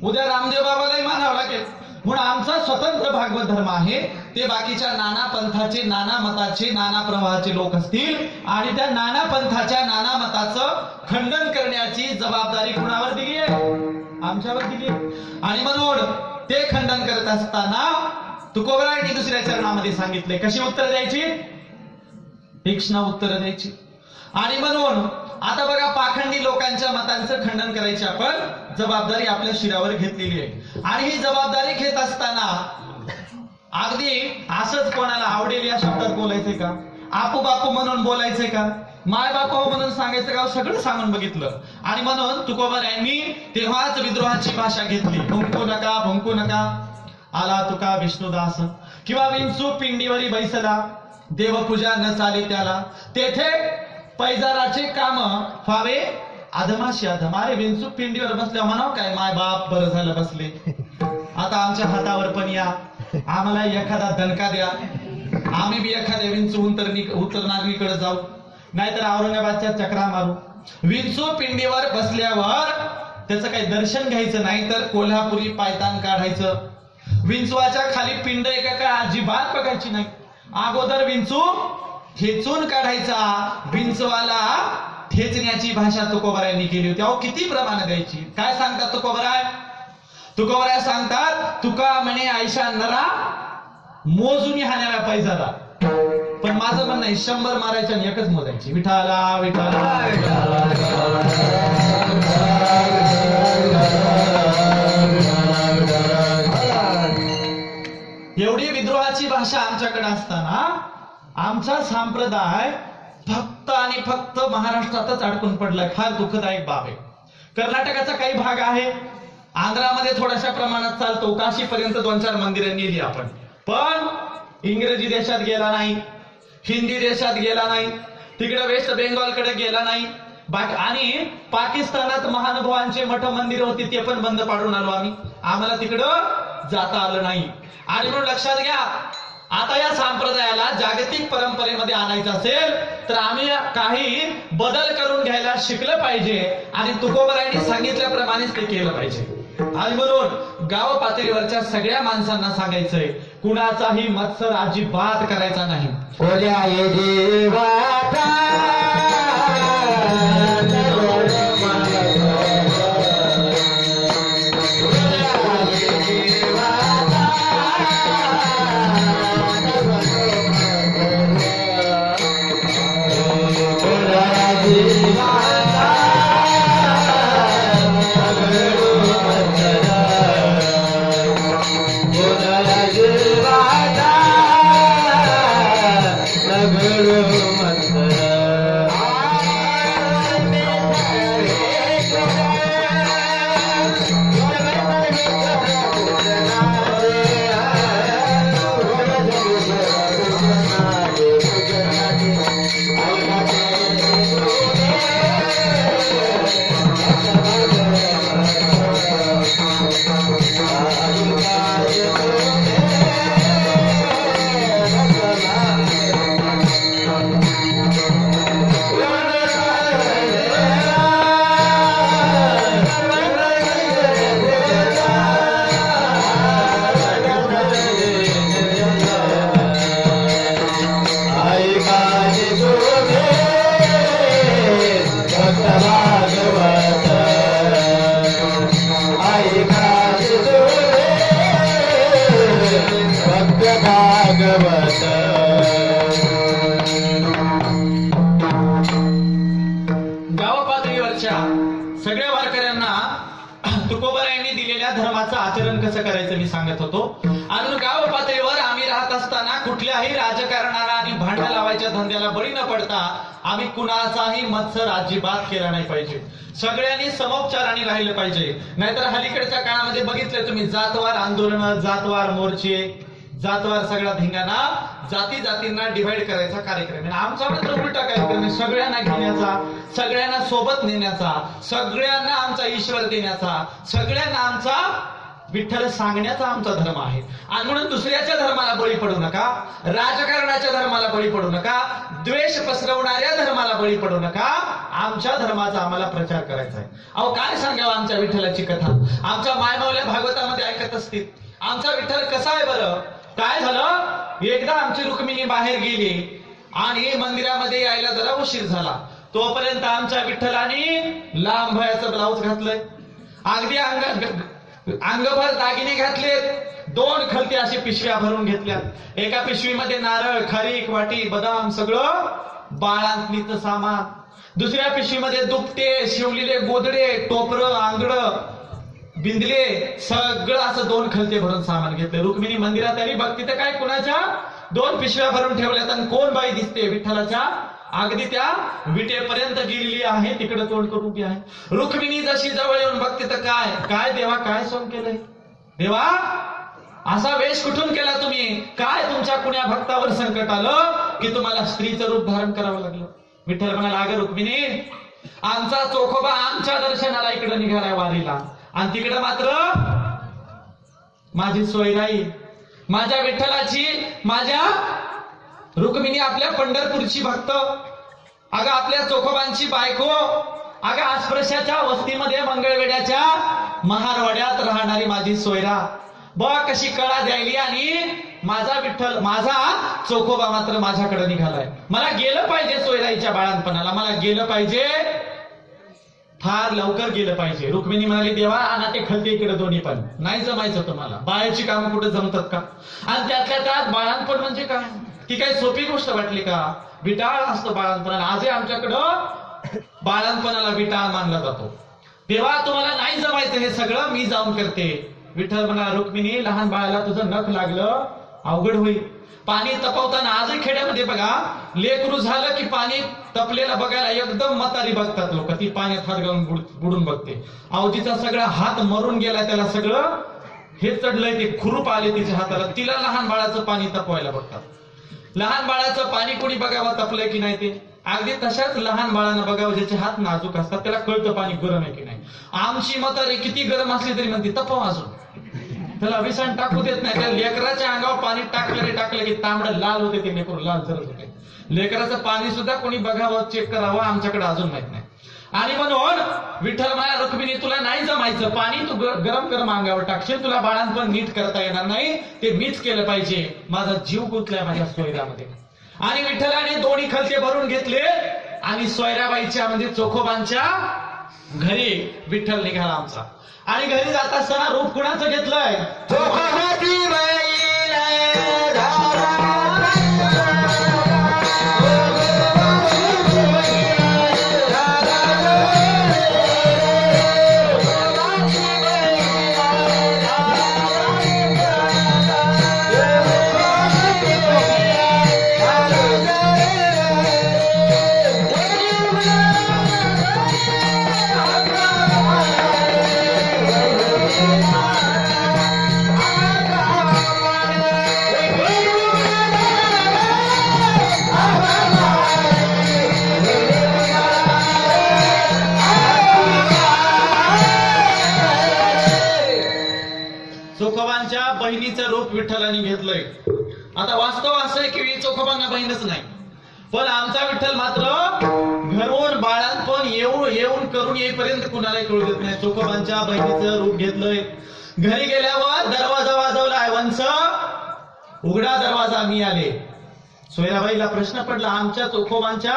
उद्या रामदेव बाबालाही मानावं लागेल. म्हणून आमचा स्वतंत्र भागवत धर्म आहे. ते बाकीच्या नाना पंथाचे, नाना मताचे, नाना प्रवाहाचे लोक असतील आणि त्या नाना पंथाच्या, नाना मताचं खंडन करण्याची जबाबदारी कुणावर दिली आहे? आमच्यावर दिली आहे. आणि म्हणून ते खंडन करत असताना तुकोबारायांनी दुसऱ्या चरणामध्ये सांगितले कशी उत्तर द्यायची, तीक्ष्ण उत्तर द्यायची. आणि म्हणून आता बघा, पाखंडी लोकांच्या मतांचं खंडन करायची आपण जबाबदारी आपल्या शिरावर घेतलेली आहे. आणि ही जबाबदारी घेत असताना अगदी असंच कोणाला आवडेल या शब्दात बोलायचंय का? आपू बापू म्हणून बोलायचंय का? माय बापू म्हणून सांगायचं का? सगळं सांगून बघितलं. आणि म्हणून तुकोबारायांनी तेव्हाच विद्रोहाची भाषा घेतली. भुंकू नका, भुंकू नका, आला तुका विष्णुदास, किंवा विंचू पिंडीवरी बैसला, देवपूजा न चाले त्याला, तेथे पैजाराचे काम व्हावे अधमाशी अधम. अरे विंचू पिंडीवर बसल्यावर म्हणाव काय, माय बाप बरं झालं बसले, आता आमच्या हातावर पण या, आम्हाला एखादा दणका द्या, आम्ही बी एखाद्या विंचू उतरनागरीकडे जाऊ, नाहीतर औरंगाबादच्या चक्रा मारू. विंचू पिंडीवर बसल्यावर त्याचं काही दर्शन घ्यायचं नाही, तर कोल्हापुरी पायतान काढायचं. विंचवाच्या खाली पिंड एका काय अजिबात बघायची नाही. अगोदर विंचू ठेचून काढायचा. विंचवाला ठेचण्याची भाषा तुकोबारायांनी केली होती. अहो किती प्रमाण द्यायची. काय सांगतात तुकोबाराय? तुकोबाराय सांगतात, तुका म्हणे आयशा नरा मोजून हाणाव्या पैजाला. पण माझं म्हणणं आहे 100 मारायच्या आणि एकच मोजायची, विठाला विठाला एवढी विद्रोहाची भाषा आमच्याकडे असताना आमचा संप्रदाय फक्त आणि फक्त महाराष्ट्रातच अडकून पडलाय. फार दुःखदायक बाब आहे. कर्नाटकाचा काही भाग आहे, आंध्रामध्ये थोड्याशा प्रमाणात चालतो, काशीपर्यंत 2-4 मंदिरं नेली आपण, पण इंग्रजी देशात गेला नाही, हिंदी देशात गेला नाही, तिकडे वेस्ट बेंगॉलकडे गेला नाही. आणि पाकिस्तानात महानुभावांचे मठ मंदिर होती ते पण बंद पाडून आलो आम्ही. आम्हाला तिकडं जाता आलं नाही. आणि म्हणून लक्षात घ्या, आता या संप्रदायाला जागतिक परंपरेमध्ये आणायचं असेल तर आम्ही काही बदल करून घ्यायला शिकलं पाहिजे आणि तुकोबरायांनी सांगितल्याप्रमाणेच ते केलं पाहिजे. आणि म्हणून गाव पातळीवरच्या सगळ्या माणसांना सांगायचंय, कुणाचाही मत्सर अजिबात करायचा नाही.
ओल्या ये देवाचा
गाव पातळीवरच्या सगळ्या वारकऱ्यांना तुकोबरायांनी दिलेल्या धर्माचं आचरण कसं करायचं मी सांगत होतो. आणि गाव पातळीवर आम्ही राहत असताना कुठल्याही राजकारणाला आणि भांडण लावायच्या धंद्याला बळी न पडता आम्ही कुणाचाही मत्सर अजिबात केला नाही पाहिजे. सगळ्यांनी समोपचाराने राहिलं पाहिजे. नाहीतर हलीकडच्या काळामध्ये बघितलं तुम्ही, जातवार आंदोलन, जातवार मोर्चे, जातवार सगळा धिंगाणा, जाती जातींना डिवाइड करायचा कार्यक्रम आहे. आमचा मात्र उलटा कार्यक्रम आहे, सगळ्यांना घेण्याचा, सगळ्यांना सोबत नेण्याचा, सगळ्यांना आमचा ईश्वर देण्याचा, सगळ्यांना आमचा विठ्ठल सांगण्याचा आमचा धर्म आहे. आणि म्हणून दुसऱ्याच्या धर्माला बळी पडू नका, राजकारणाच्या धर्माला बळी पडू नका, द्वेष पसरवणाऱ्या धर्माला बळी पडू नका. आमच्या धर्माचा आम्हाला प्रचार करायचा आहे. अहो काय सांगावं आमच्या विठ्ठलाची कथा, आमच्या मायमावल्या भागवतामध्ये ऐकत असतील. आमचा विठ्ठल कसा आहे बरं. काय झालं, एकदा आमची रुक्मिणी बाहेर गेली आणि मंदिरामध्ये यायला जरा उशीर झाला. तोपर्यंत आमच्या विठ्ठलाने लांब भयाचं ब्लाऊज घातलंय, अगदी अंगभर दागिने घातलेत, 2 खलती अशी पिशव्या भरून घेतल्या. एका पिशवीमध्ये नारळ, खारीक, वाटी, बदाम सगळं बाळांतलीचं सामान, दुसऱ्या पिशवीमध्ये दुपटे, शिवलेले गोदडे, टोपरं, आंगडं, बिंदले, सगळं असं 2 खलते भरून सामान घेतलं. रुक्मिणी मंदिरात आली, बघ तिथं काय कुणाच्या 2 पिशव्या भरून ठेवल्यात आणि कोण बाई दिसते, विठ्ठलाच्या अगदी त्या विटेपर्यंत गेलेली आहे, तिकडे तोंड करून उभी आहे. रुक्मिणी जशी जवळ येऊन बघते तर काय काय देवा, काय सोन केलंय देवा, असा वेश कुठून केला तुम्ही, काय तुमच्या कुण्या भक्तावर संकट आलं की तुम्हाला स्त्रीचं रूप धारण करावं लागलं. विठ्ठल म्हणाला, अगं रुक्मिणी, आमचा चोखोबा आमच्या दर्शनाला इकडे निघालाय वारीला, आणि तिकडे मात्र माझी सोयराई, माझ्या विठ्ठलाची, माझ्या रुक्मिणी आपल्या पंढरपूरची भक्त, अगं आपल्या चोखोबांची बायको, अगं अस्पृश्याच्या वस्तीमध्ये मंगळवेड्याच्या महारवाड्यात राहणारी माझी सोयरा, बघ कशी कळा द्यायली, आणि माझा विठ्ठल, माझा चोखोबा मात्र माझ्याकडे निघालाय. मला गेलं पाहिजे सोयराईच्या बाळांपणाला, मला गेलं पाहिजे, फार लवकर गेलं पाहिजे. रुक्मिणी म्हणाली, देवा आणा ते खलते इकडे दोन्ही पण, नाही जमायचं तुम्हाला, बाळाची कामं कुठे जमतात का. आणि त्यातल्या त्यात बाळांपण म्हणजे काय, ती काही सोपी गोष्ट वाटली का. विटाळ असतो बाळांपणाला, आजही आमच्याकडं बाळांपणाला विटाळ मानला जातो. तेव्हा तुम्हाला नाही जमायचं हे सगळं मी जाऊन करते. विठ्ठल म्हणा, रुक्मिणी लहान बाळाला तुझं नख लागलं अवघड होईल. पाणी तपवताना आजही खेड्यामध्ये बघा, लेकरू झालं की पाणी तपलेलं बघायला एकदम म्हातारी बघतात लोक, ती पाण्यात हात घालून बुडून बघते. आवजीचा सगळा हात मरून गेला, त्याला सगळं हे चढलंय, ते खुरूप आले तिच्या हाताला, तिला लहान बाळाचं पाणी तपवायला बघतात. लहान बाळाचं पाणी कोणी बघावं तपलंय की नाही ते, अगदी तशाच लहान बाळांना बघावं ज्याचे हात नाजूक असतात त्याला कळतं पाणी गरम आहे की नाही. आमची म्हातारी किती गरम असली तरी म्हणते तपव अजून, त्याला विसण टाकू देत नाही. त्या लेकराच्या अंगावर पाणी टाकलं की तांबडं लाल होते, ते लेकरू लाल जरत होते. लेकराचं पाणी सुद्धा कोणी बघावं चेक करावं आमच्याकडे अजून माहित नाही. आणि म्हणून विठ्ठल माया रुक्मिणी तुला नाही जमायचं पाणी, तू गरम गरम अंगावर टाकशील, तुला बाळांपण नीट करता येणार नाही, ते मीच केलं पाहिजे. माझा जीव गुंतलाय माझ्या सोयऱ्यामध्ये. आणि विठ्ठलाने दोन्ही खलते भरून घेतले आणि सोयराबाईच्या म्हणजे चोखोबांच्या घरी विठ्ठल निघाला आमचा. आणि घरी जात असताना रूप कुणाचं घेतलंय? चोखोबाची बाई चोखोबांच्या बहिणीचं रूप विठ्ठलाने घेतलंय. आता वास्तव असं आहे की चोखोबांना बहीणच नाही, पण आमचा विठ्ठल मात्र घरून बाळांपण येऊन करून येईपर्यंत कुणाला कळू देत नाही. चोखोबांच्या बहिणीचं रूप घेतलंय. घरी गेल्यावर दरवाजा वाजवलाय, वंश उघडा दरवाजा, मी आले. सोयराबाईला प्रश्न पडला, आमच्या चोखोबांच्या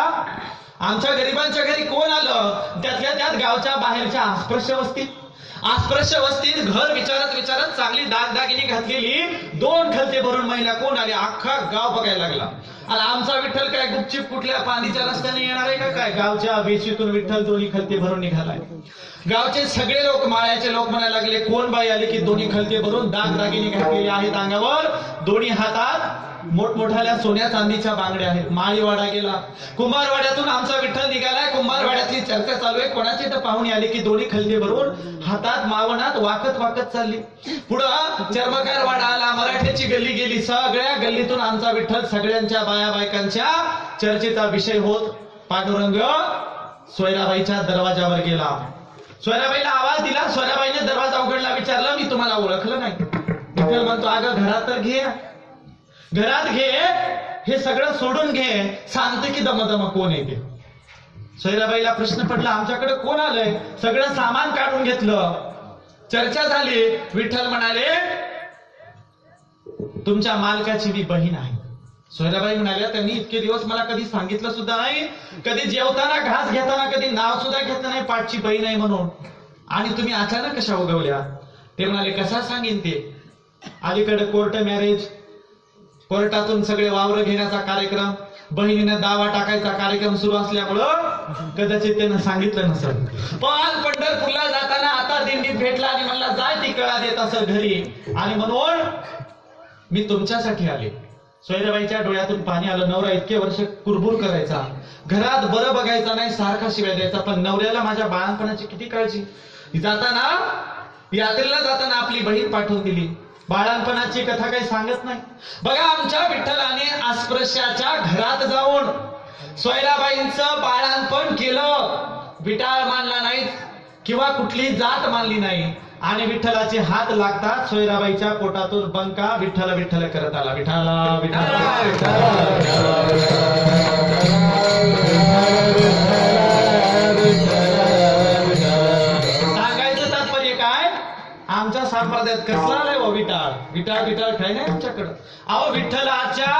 आमच्या गरिबांच्या घरी कोण आलं? त्यातल्या त्यात गावच्या बाहेरच्या आस्पृश्य वस्तीत घर विचारत चांगली दागदागिनी घातलेली 2 खलते भरून महिला कोण आली? अख्खा गाव बघायला लागला. आणि आमचा विठ्ठल काय गुपचिप कुठल्या पांदीच्या रस्त्याने येणार आहे का काय? गावच्या वेशीतून विठ्ठल दोन्ही खलते भरून निघालाय. गावचे सगळे लोक, माळ्याचे लोक म्हणायला लागले, कोण बाई आली की दोन्ही खलते भरून दागदागिनी घातलेली आहेत अंगावर, दोन्ही हातात मोठमोठ्या सोन्या चांदीच्या बांगड्या आहेत. माळीवाडा गेला, कुंभारवाड्यातून आमचा विठ्ठल निघालाय. कुंभारवाड्यातली चर्चा चालू आहे, कोणाची तर पाहुणी आली की दोन्ही खलते भरून हातात मावनात वाकत चालली. पुढं चर्मकार वाडा आला, मराठ्याची गल्ली गेली, सगळ्या गल्लीतून आमचा विठ्ठल सगळ्यांच्या बायकांच्या चर्चेचा विषय होत पांडुरंग सोयराबाईच्या दरवाजावर गेला. सोयराबाईला आवाज दिला, सोयराबाईने दरवाजा उघडला, विचारलं, मी तुम्हाला ओळखलं नाही. विठ्ठल म्हणतो, अगं घरात तर घे, घरात घे, हे सगळं सोडून घे, सांगते की दमदम कोण येते. सोयराबाईला प्रश्न पडला, आमच्याकडे कोण आलंय? सगळं सामान काढून घेतलं, चर्चा झाली. विठ्ठल म्हणाले, तुमच्या मालकाची मी बहीण आहे. सोयराबाई म्हणाल्या, त्यांनी इतके दिवस मला कधी सांगितलं सुद्धा नाही, कधी जेवताना घास घेताना कधी नाव सुद्धा घेतलं नाही पाठची बहीण आहे म्हणून, आणि तुम्ही अचानक कशा उगवल्या? ते म्हणाले, कसा सांगेन ते, अलीकडे कोर्ट मॅरेज, कोर्टातून सगळे वावर घेण्याचा कार्यक्रम, बहिणीनं दावा टाकायचा कार्यक्रम सुरू असल्यामुळं कदाचित त्यानं सांगितलं नसेल. पण पंढरपूरला जाताना आता दिंडीत भेटला आणि म्हणला, जाय ती कळा देत असं घरी, आणि म्हणून मी तुमच्यासाठी आले. सोयराबाईच्या डोळ्यातून पाणी आलं. नवरा इतके वर्ष कुरबुर करायचा, घरात बरं बघायचा नाही, सारखा शिव्या द्यायचा, पण नवऱ्याला माझ्या बाळांपणाची किती काळजी. जाताना यात्रेला जाताना आपली बहीण पाठवून दिली. बाळांपणाची कथा काही सांगत नाही. बघा, आमच्या विठ्ठलाने अस्पृश्याच्या घरात जाऊन सोयराबाईंचं बाळांपण केलं. विटाळ मानला नाही किंवा कुठली जात मानली नाही. आणि विठ्ठलाचे हात लागतात, सोयराबाईच्या पोटातून बंका विठ्ठल विठ्ठल करत आला. विठ्ठला सांगायचं तात्पर्य काय? आमच्या संप्रदायात कसला आलाय व विटाळ विटाळ विटाळ काय नाही आमच्याकडं. अहो, विठ्ठलाच्या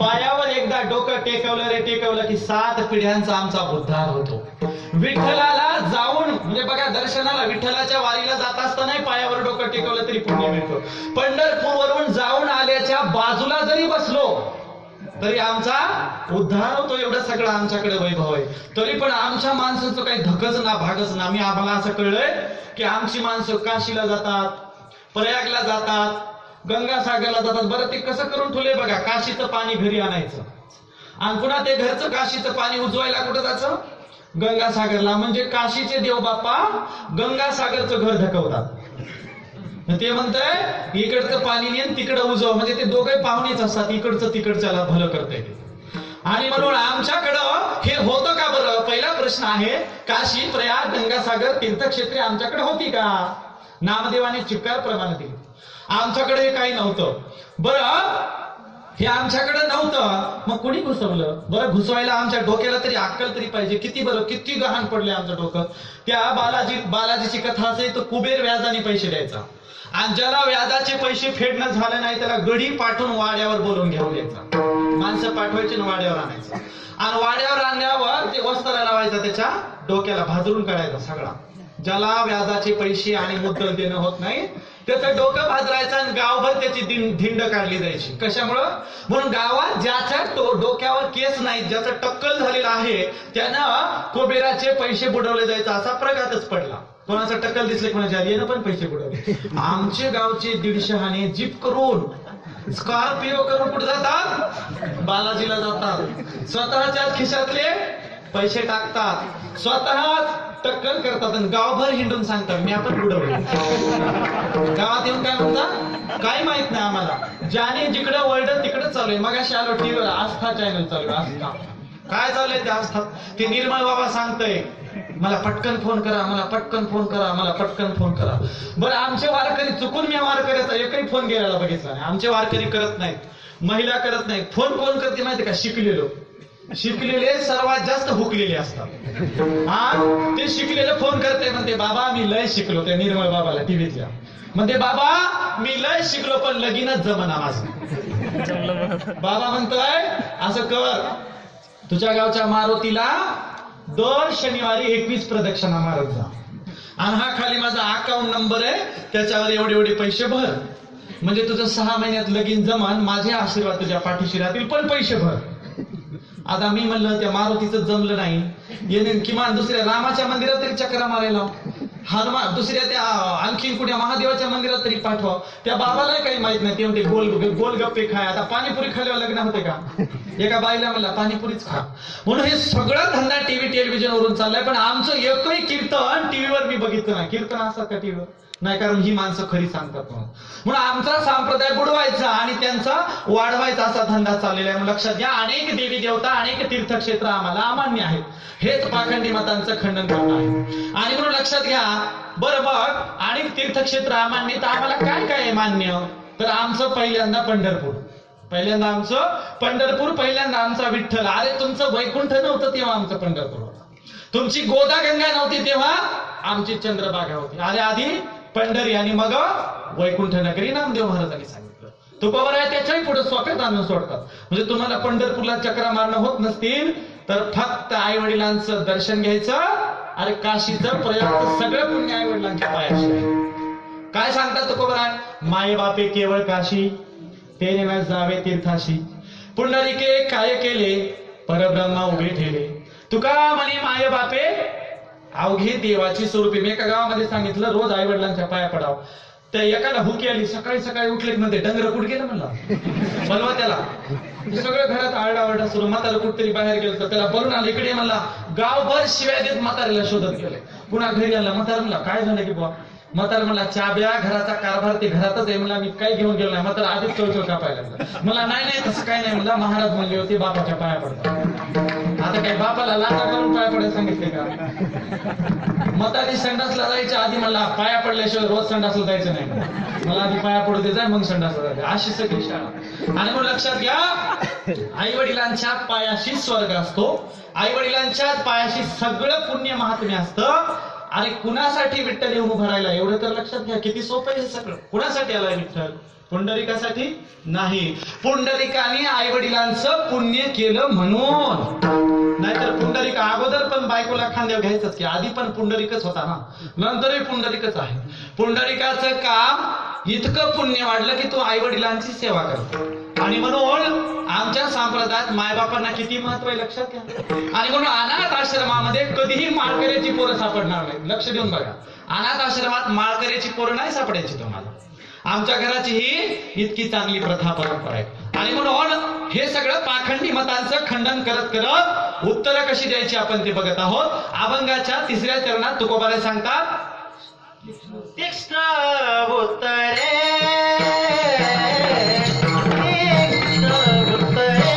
पायावर एकदा डोकं टेकवलं रे टेकवलं की 7 पिढ्यांचा आमचा उद्धार होतो. विठ्ठलाला जाऊन म्हणजे बघा, दर्शनाला विठ्ठलाच्या वारीला जात असताना पायावर डोकं टेकवलं तरी पुण्य मिळतो. पंढरपूरवरून जाऊन आल्याच्या बाजूला जरी बसलो तरी आमचा उद्धार होतो. एवढं सगळं आमच्याकडे वैभव आहे. तरी पण आमच्या माणसाचं काही धकच ना भागच ना. आम्हाला असं कळलंय की आमची माणसं काशीला जातात, प्रयागला जातात, गंगासागरला जातात. बरं, ते कसं करून ठेवलंय बघा, काशीचं पाणी घरी आणायचं आणि पुन्हा ते घरचं काशीचं पाणी उजवायला कुठं जायचं? गंगासागरला. म्हणजे काशीचे देव बाप्पा गंगासागरचं घर धकवतात. ते म्हणतंय इकडचं पाणी नेन तिकडं उजव, म्हणजे ते दोघे पाहुणेच असतात, इकडचं तिकडच्याला भलं करता येते. आणि म्हणून आमच्याकडं हे होतं का बरं? पहिला प्रश्न आहे, काशी प्रयाग गंगासागर तीर्थक्षेत्रे आमच्याकडे होती का? नामदेवाने चिकार प्रमाण दिली. आमच्याकडे हे काही नव्हतं. बरं हे आमच्याकडे नव्हतं, मग कुणी घुसवलं बरं? घुसवायला आमच्या डोक्याला तरी अक्कल तरी पाहिजे. किती बरं, किती गहाण पडले आमचं डोकं. त्या बालाजीची कथा असेल तर कुबेर व्याजाने पैसे द्यायचा, आणि ज्याला व्याजाचे पैसे फेडणं झालं नाही त्याला गडी पाठवून वाड्यावर बोलवून घेऊन यायचा. माणसं पाठवायची आणि वाड्यावर आणायचं, आणि वाड्यावर आणल्यावर ते वस्त्र लावायचं, त्याच्या डोक्याला भाजरून काढायचा सगळा. ज्याला व्याजाचे पैसे आणि मुद्दल देणं होत नाही त्याचं डोकं भाजरायचं, आणि गावभर त्याची धिंड काढली जायची. कशामुळं? म्हणून गावात ज्याच्या डोक्यावर केस नाही, ज्याचं टक्कल झालेलं आहे, त्यानं कुबेराचे पैसे बुडवले जायचं. असा प्रघातच पडला. कोणाचं टक्कल दिसले कोणाच्या आधी पण पैसे बुडवले. आमचे गावचे 150 हाणे जीप करून स्कॉर्पिओ करून कुठे जातात? बालाजीला जातात. स्वतःच्या खिशातले पैसे टाकतात, स्वतः टक्कल करतात, आणि गावभर हिंडून सांगतात मी आपण बुडवले. गावात येऊन काय म्हणतात काही माहित नाही आम्हाला. ज्याने जिकडे वळलं तिकडे चालू आहे. मग अशी आलो टीव्हीवर आस्था चॅनल चालू आहे. आस्था काय चाललंय त्या आस्थात? ते निर्मळ बाबा सांगतोय मला पटकन फोन करा, मला पटकन फोन करा, मला पटकन फोन करा. बरं आमचे वारकरी चुकून मी वारकऱ्याचा एकही फोन गेलेला बघितला नाही. आमचे वारकरी करत नाहीत, महिला करत नाहीत. फोन कोण करते माहिती का? शिकलेले सर्वात जास्त हुकलेले असतात. ते शिकलेले फोन करते, म्हणते बाबा मी लय शिकलो. त्या निर्मळ बाबाला टीव्हीतल्या म्हणते बाबा मी लय शिकलो पण लगीनच जमना माझं. बाबा म्हणतोय असं कर, तुझ्या गावच्या मारुतीला दर शनिवारी 21 प्रदक्षिणा मारत जा, आणि हा खाली माझा अकाउंट नंबर आहे, त्याच्यावर एवढे पैसे भर, म्हणजे तुझं 6 महिन्यात लगीन जमान. माझे आशीर्वाद तुझ्या पाठीशी राहतील, पण पैसे भर. आता मी म्हणलं त्या मारुतीचं जमलं नाही, येणे किमान दुसऱ्या रामाच्या मंदिरात तरी चक्रा मारायला, दुसऱ्या त्या आणखी कुठल्या महादेवाच्या मंदिरात तरी पाठवा. त्या बाबाला काही माहित नाही. ते म्हणते गोलगप्पे खाय. आता पाणीपुरी खाल्यावर लग्न होते का? एका बाईला म्हणला पाणीपुरीच खा. म्हणून हे सगळं धंदा टेलिव्हिजनवरून चाललाय. पण आमचं एकही कीर्तन टीव्हीवर मी बघितलं नाही. कीर्तन असतात का टीव्हीवर? नाही, कारण ही माणसं खरी सांगतात म्हणून आमचा संप्रदाय बुडवायचा आणि त्यांचा वाढवायचा असा धंदा चाललेला आहे. लक्षात घ्या, अनेक देवी देवता, अनेक तीर्थक्षेत्र आम्हाला अमान्य आहेत. हेच पाखंडी मतांचं खंडन करणं आहे. आणि म्हणून लक्षात घ्या, बरं बघ अनेक तीर्थक्षेत्र अमान्य, तर आम्हाला काय काय मान्य? तर आमचं पहिल्यांदा पंढरपूर, पहिल्यांदा आमचा विठ्ठल. अरे तुमचं वैकुंठ नव्हतं तेव्हा आमचं पंढरपूर होतं. तुमची गोदा गंगा नव्हती तेव्हा आमची चंद्रभागा होती. अरे आधी पंढरी आणि मग वैकुंठ नगरी नामदेव महाराजांनी सांगितलं. तुकोबर आहे त्याच्याही पुढे स्वतःच आणून सोडतात. म्हणजे तुम्हाला पंढरपूरला चक्रा मारणं होत नसतील तर फक्त आई वडिलांचं दर्शन घ्यायचं. अरे काशीचं प्रयागचं सगळं पुण्य आई वडिलांच्या पायाशी. काय सांगतात तुकोबर आहे? माये बापे केवळ काशी, तेने न जावे तीर्थाशी. पुंडरीके काय केले, परब्रह्मा उभे ठेले. तुका म्हणे माये बापे अवघे देवाची स्वरूपी. मी एका गावामध्ये सांगितलं रोज आई वडिलांच्या पाया पडावं. त्या एकाला हुकी आली, सकाळी उठले म्हणते डंगर कुठे गेलं म्हणला, बोलवा त्याला. सगळं घरात आरडाओरडा सुरू. म्हातारा कुठतरी बाहेर गेलं तर त्याला बोलून आलं, इकडे म्हणला. गावभर शिव्या देत म्हातारीला शोधत गेले. पुन्हा घरी आला. म्हातारा म्हणला काय झालं की बुवा? म्हातारा म्हणला चाब्या घराचा कारभार ते घरातच आहे. म्हणला मी काही घेऊन गेलो नाही. म्हातारा आधीच चौचौ कापायला लागला. मला नाही तसं काही नाही म्हणला. महाराज म्हणले होते बापाच्या पाया पडतात. आता काही बापाला लाटा करून पाया पडायला सांगितले का? म्हातारी संडासला जायच्या आधी मला पाया पडल्याशिवाय रोज संडासला जायचं नाही. मला आधी पाया पडू दे जाय मग संडासला जायचं. अशी सगळी शाळा. आणि मग लक्षात घ्या, आई वडिलांच्या पायाशी स्वर्ग असतो. आई वडिलांच्या पायाशी सगळं पुण्य महात्म्य असतं. अरे कुणासाठी विठ्ठल येऊन उभं राहिला एवढं तर लक्षात घ्या. किती सोपं आहे हे सगळं. कुणासाठी आलाय विठ्ठल? पुंडरिकासाठी नाही. पुंडरिकाने आई वडिलांचं पुण्य केलं म्हणून. नाहीतर पुंडरिका अगोदर पण बायकोला खांद्यावर घ्यायचंच की. आधी पण पुंडरिकच होता ना, नंतरही पुंडरिकच आहे. पुंडरिकाचं काम इतकं पुण्य वाढलं की तो आई वडिलांची सेवा करतो. आणि म्हणून आमच्या संप्रदायात मायबापांना किती महत्व आहे लक्षात घ्या. आणि म्हणून अनाथ आश्रमामध्ये कधीही माळकऱ्याची पोरं सापडणार नाही. लक्ष देऊन बघा, अनाथ आश्रमात माळकऱ्याची पोरं नाही सापडायची तुम्हाला. आमच्या घराची ही इतकी चांगली प्रथा परंपरा आहे. आणि म्हणून हे सगळं पाखंडी मतांचं खंडन करत करत उत्तरं कशी द्यायची आपण ते बघत आहोत. अभंगाच्या 3ऱ्या चरणात तुकोबारे सांगतात, तीक्ष्ण उत्तरे तीक्ष्ण उत्तरे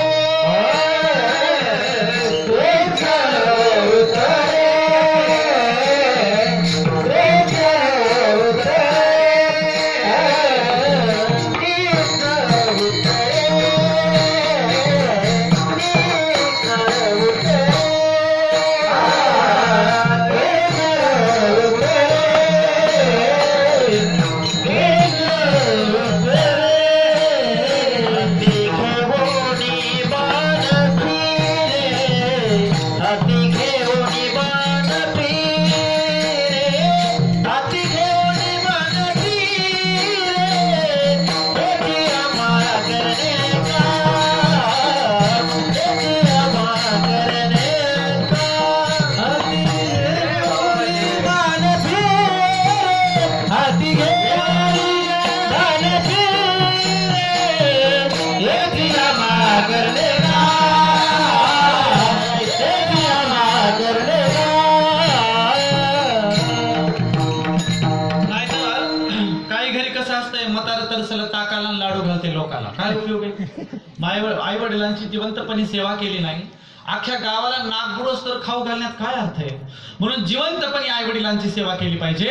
आई वडिलांची जिवंतपणे सेवा केली नाही, अख्ख्या गावाला नागपुरस तर खाऊ घालण्यात काय अर्थ आहे? म्हणून जिवंतपणे आई वडिलांची सेवा केली पाहिजे.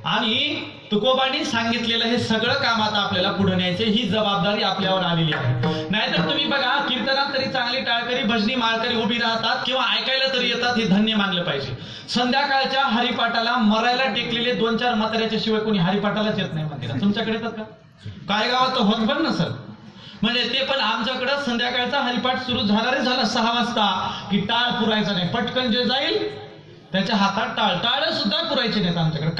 आणि तुकोबांनी सांगितलेलं हे सगळं काम आता आपल्याला पुढे न्यायचे, ही जबाबदारी आपल्यावर आलेली आहे. नाहीतर तुम्ही बघा, कीर्तनात तरी चांगली टाळकरी भजनी माळकरी उभी राहतात किंवा ऐकायला तरी येतात, हे धन्य मानलं पाहिजे. संध्याकाळच्या हरिपाठाला मरायला टेकलेले 2-4 म्हाताऱ्याच्या शिवाय कोणी हरिपाठालाच येत नाही मंदिरात. तुमच्याकडे येतात का? काय गावात तर होत पण नसल. म्हणजे ते पण आमच्याकडं संध्याकाळचा हरिपाठ सुरू झाला रे झाला 6 वाजता की टाळ पुरायचा नाही, पटकन जे जाईल त्याच्या हातात टाळ सुद्धा पुरायचे नाहीत आमच्याकडे.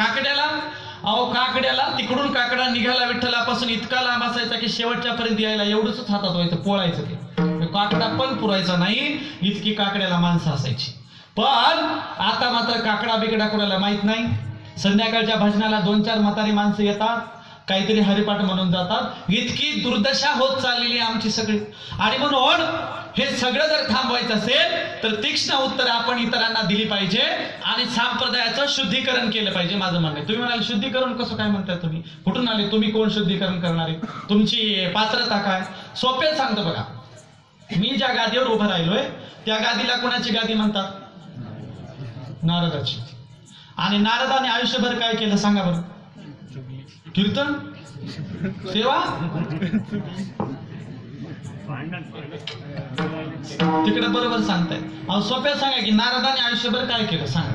काकड्याला तिकडून काकडा निघाला विठ्ठलापासून इतका लांब असायचा की शेवटच्या पर्यंत यायला एवढंच हातात व्हायचं, पोळायचं ते काकडा पण पुरायचा नाही, इतकी काकड्याला माणसं असायची. पण आता मात्र काकडा बिकडा कोणाला माहित नाही. संध्याकाळच्या भजनाला 2-4 म्हातारी माणसं येतात, काहीतरी हरिपाठ म्हणून जातात. इतकी दुर्दशा होत चाललेली आमची सगळी. आणि म्हणून हे सगळं जर थांबवायचं असेल तर तीक्ष्ण उत्तर आपण इतरांना दिली पाहिजे आणि संप्रदायाचं शुद्धीकरण केलं पाहिजे, माझं म्हणणं आहे. तुम्ही म्हणाल शुद्धीकरण कसं काय म्हणताय तुम्ही? कुठून आले तुम्ही? कोण शुद्धीकरण करणारे? तुमची पात्रता काय? सोपे सांगतो बघा. मी ज्या गादीवर उभं राहिलोय त्या गादीला कोणाची गादी म्हणतात? नारदाची. आणि नारदाने आयुष्यभर काय केलं सांगा बरं? कीर्तन, सेवा. तिकडे बरोबर सांगताय. सोप्या सांगा की नारदाने आयुष्यभर काय केलं सांगा?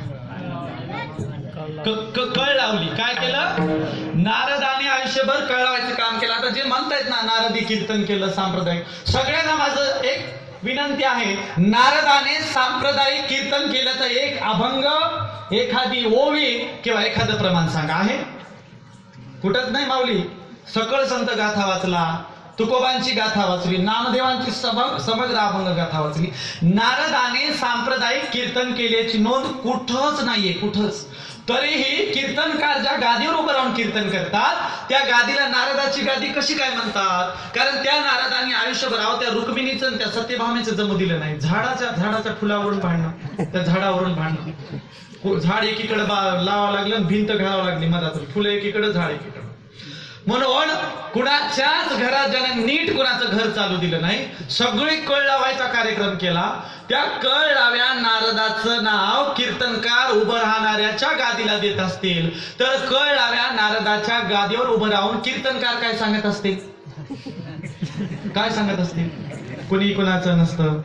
कळ लावली. काय केलं? नारदाने आयुष्यभर कळ लावायचं काम केलं. आता जे म्हणतायत ना नारदी कीर्तन केलं सांप्रदायिक, सगळ्यांना माझं एक विनंती आहे, नारदाने सांप्रदायिक कीर्तन केल्याचं एक अभंग, एखादी ओवी किंवा एखादं प्रमाण सांगा. आहे? कुठंच नाही माऊली. सकळ संत गाथा वाचला, तुकोबांची गाथा वाचली, नामदेवांची समग्र अभंग गाथा वाचली. नारदाने सांप्रदायिक कीर्तन केल्याची नोंद कुठंच नाहीये, कुठंच. तरीही कीर्तनकार ज्या गादीवर उभं राहून कीर्तन करतात त्या गादीला नारदाची गादी कशी काय म्हणतात? कारण त्या नारदाने आयुष्यभर त्या रुक्मिणीचं त्या सत्यभामेचं जमू दिलं नाही. झाडाच्या फुलावरून भांडणं, त्या झाडावरून भांडणं. झाड एकीकडे लावावं लागलं, भिंत घालावं लागली मधातून, फुलं एकीकडे, झाड एकीकडे. म्हणून कुणाच्याच घरात ज्याने नीट कुणाचं घर चालू दिलं नाही, सगळी कळ लावायचा कार्यक्रम केला. त्या कळ लाव्या नारदाचं नाव कीर्तनकार उभं राहणाऱ्याच्या गादीला देत असतील तर कळ लाव्या नारदाच्या गादीवर उभं राहून कीर्तनकार काय सांगत असतील? काय सांगत असतील? कुणी कुणाचं नसतं,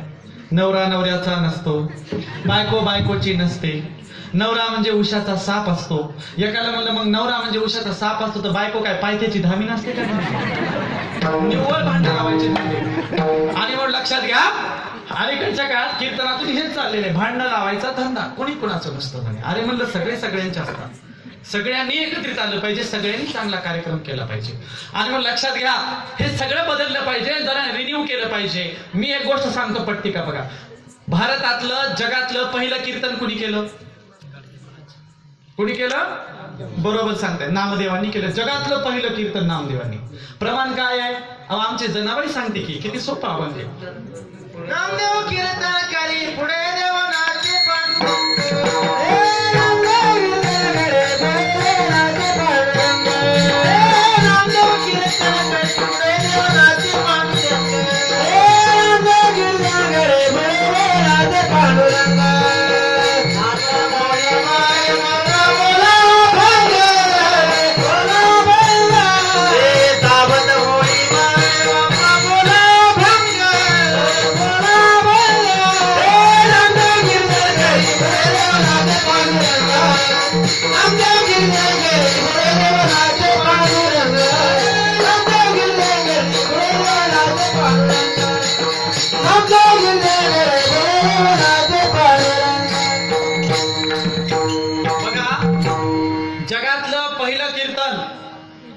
नवरा नवऱ्याचा नसतो, बायको बायकोची नसते. नवरा म्हणजे उशाचा साप असतो. एकाला म्हणलं मग नवरा म्हणजे उशाचा साप असतो तर बायको काय पायथ्याची धामी नसते का? निव्वळ भांडण लावायचे. आणि मग लक्षात घ्या, अलीकडच्या काळात कीर्तनातून हेच चाललेलं आहे, भांडण लावायचा धंदा. कोणी कुणाचं नसतं म्हणे. अरे म्हणलं सगळे सगळ्यांचे असतात, सगळ्यांनी एकत्रित आलं पाहिजे, सगळ्यांनी चांगला कार्यक्रम केला पाहिजे. आणि मग लक्षात घ्या, हे सगळं बदललं पाहिजे, जरा रिन्यू केलं पाहिजे. मी एक गोष्ट सांगतो पट्टिका बघा. भारतातलं जगातलं पहिलं कीर्तन कुणी केलं? कुणी केलं? बरोबर सांगताय, नामदेवांनी केलं. जगातलं पहिलं कीर्तन नामदेवांनी. प्रमाण काय आहे? आमचे जनाबाई सांगते की किती सोपा म्हणजे. नामदेव कीर्तनकारी पुढे देवनाचे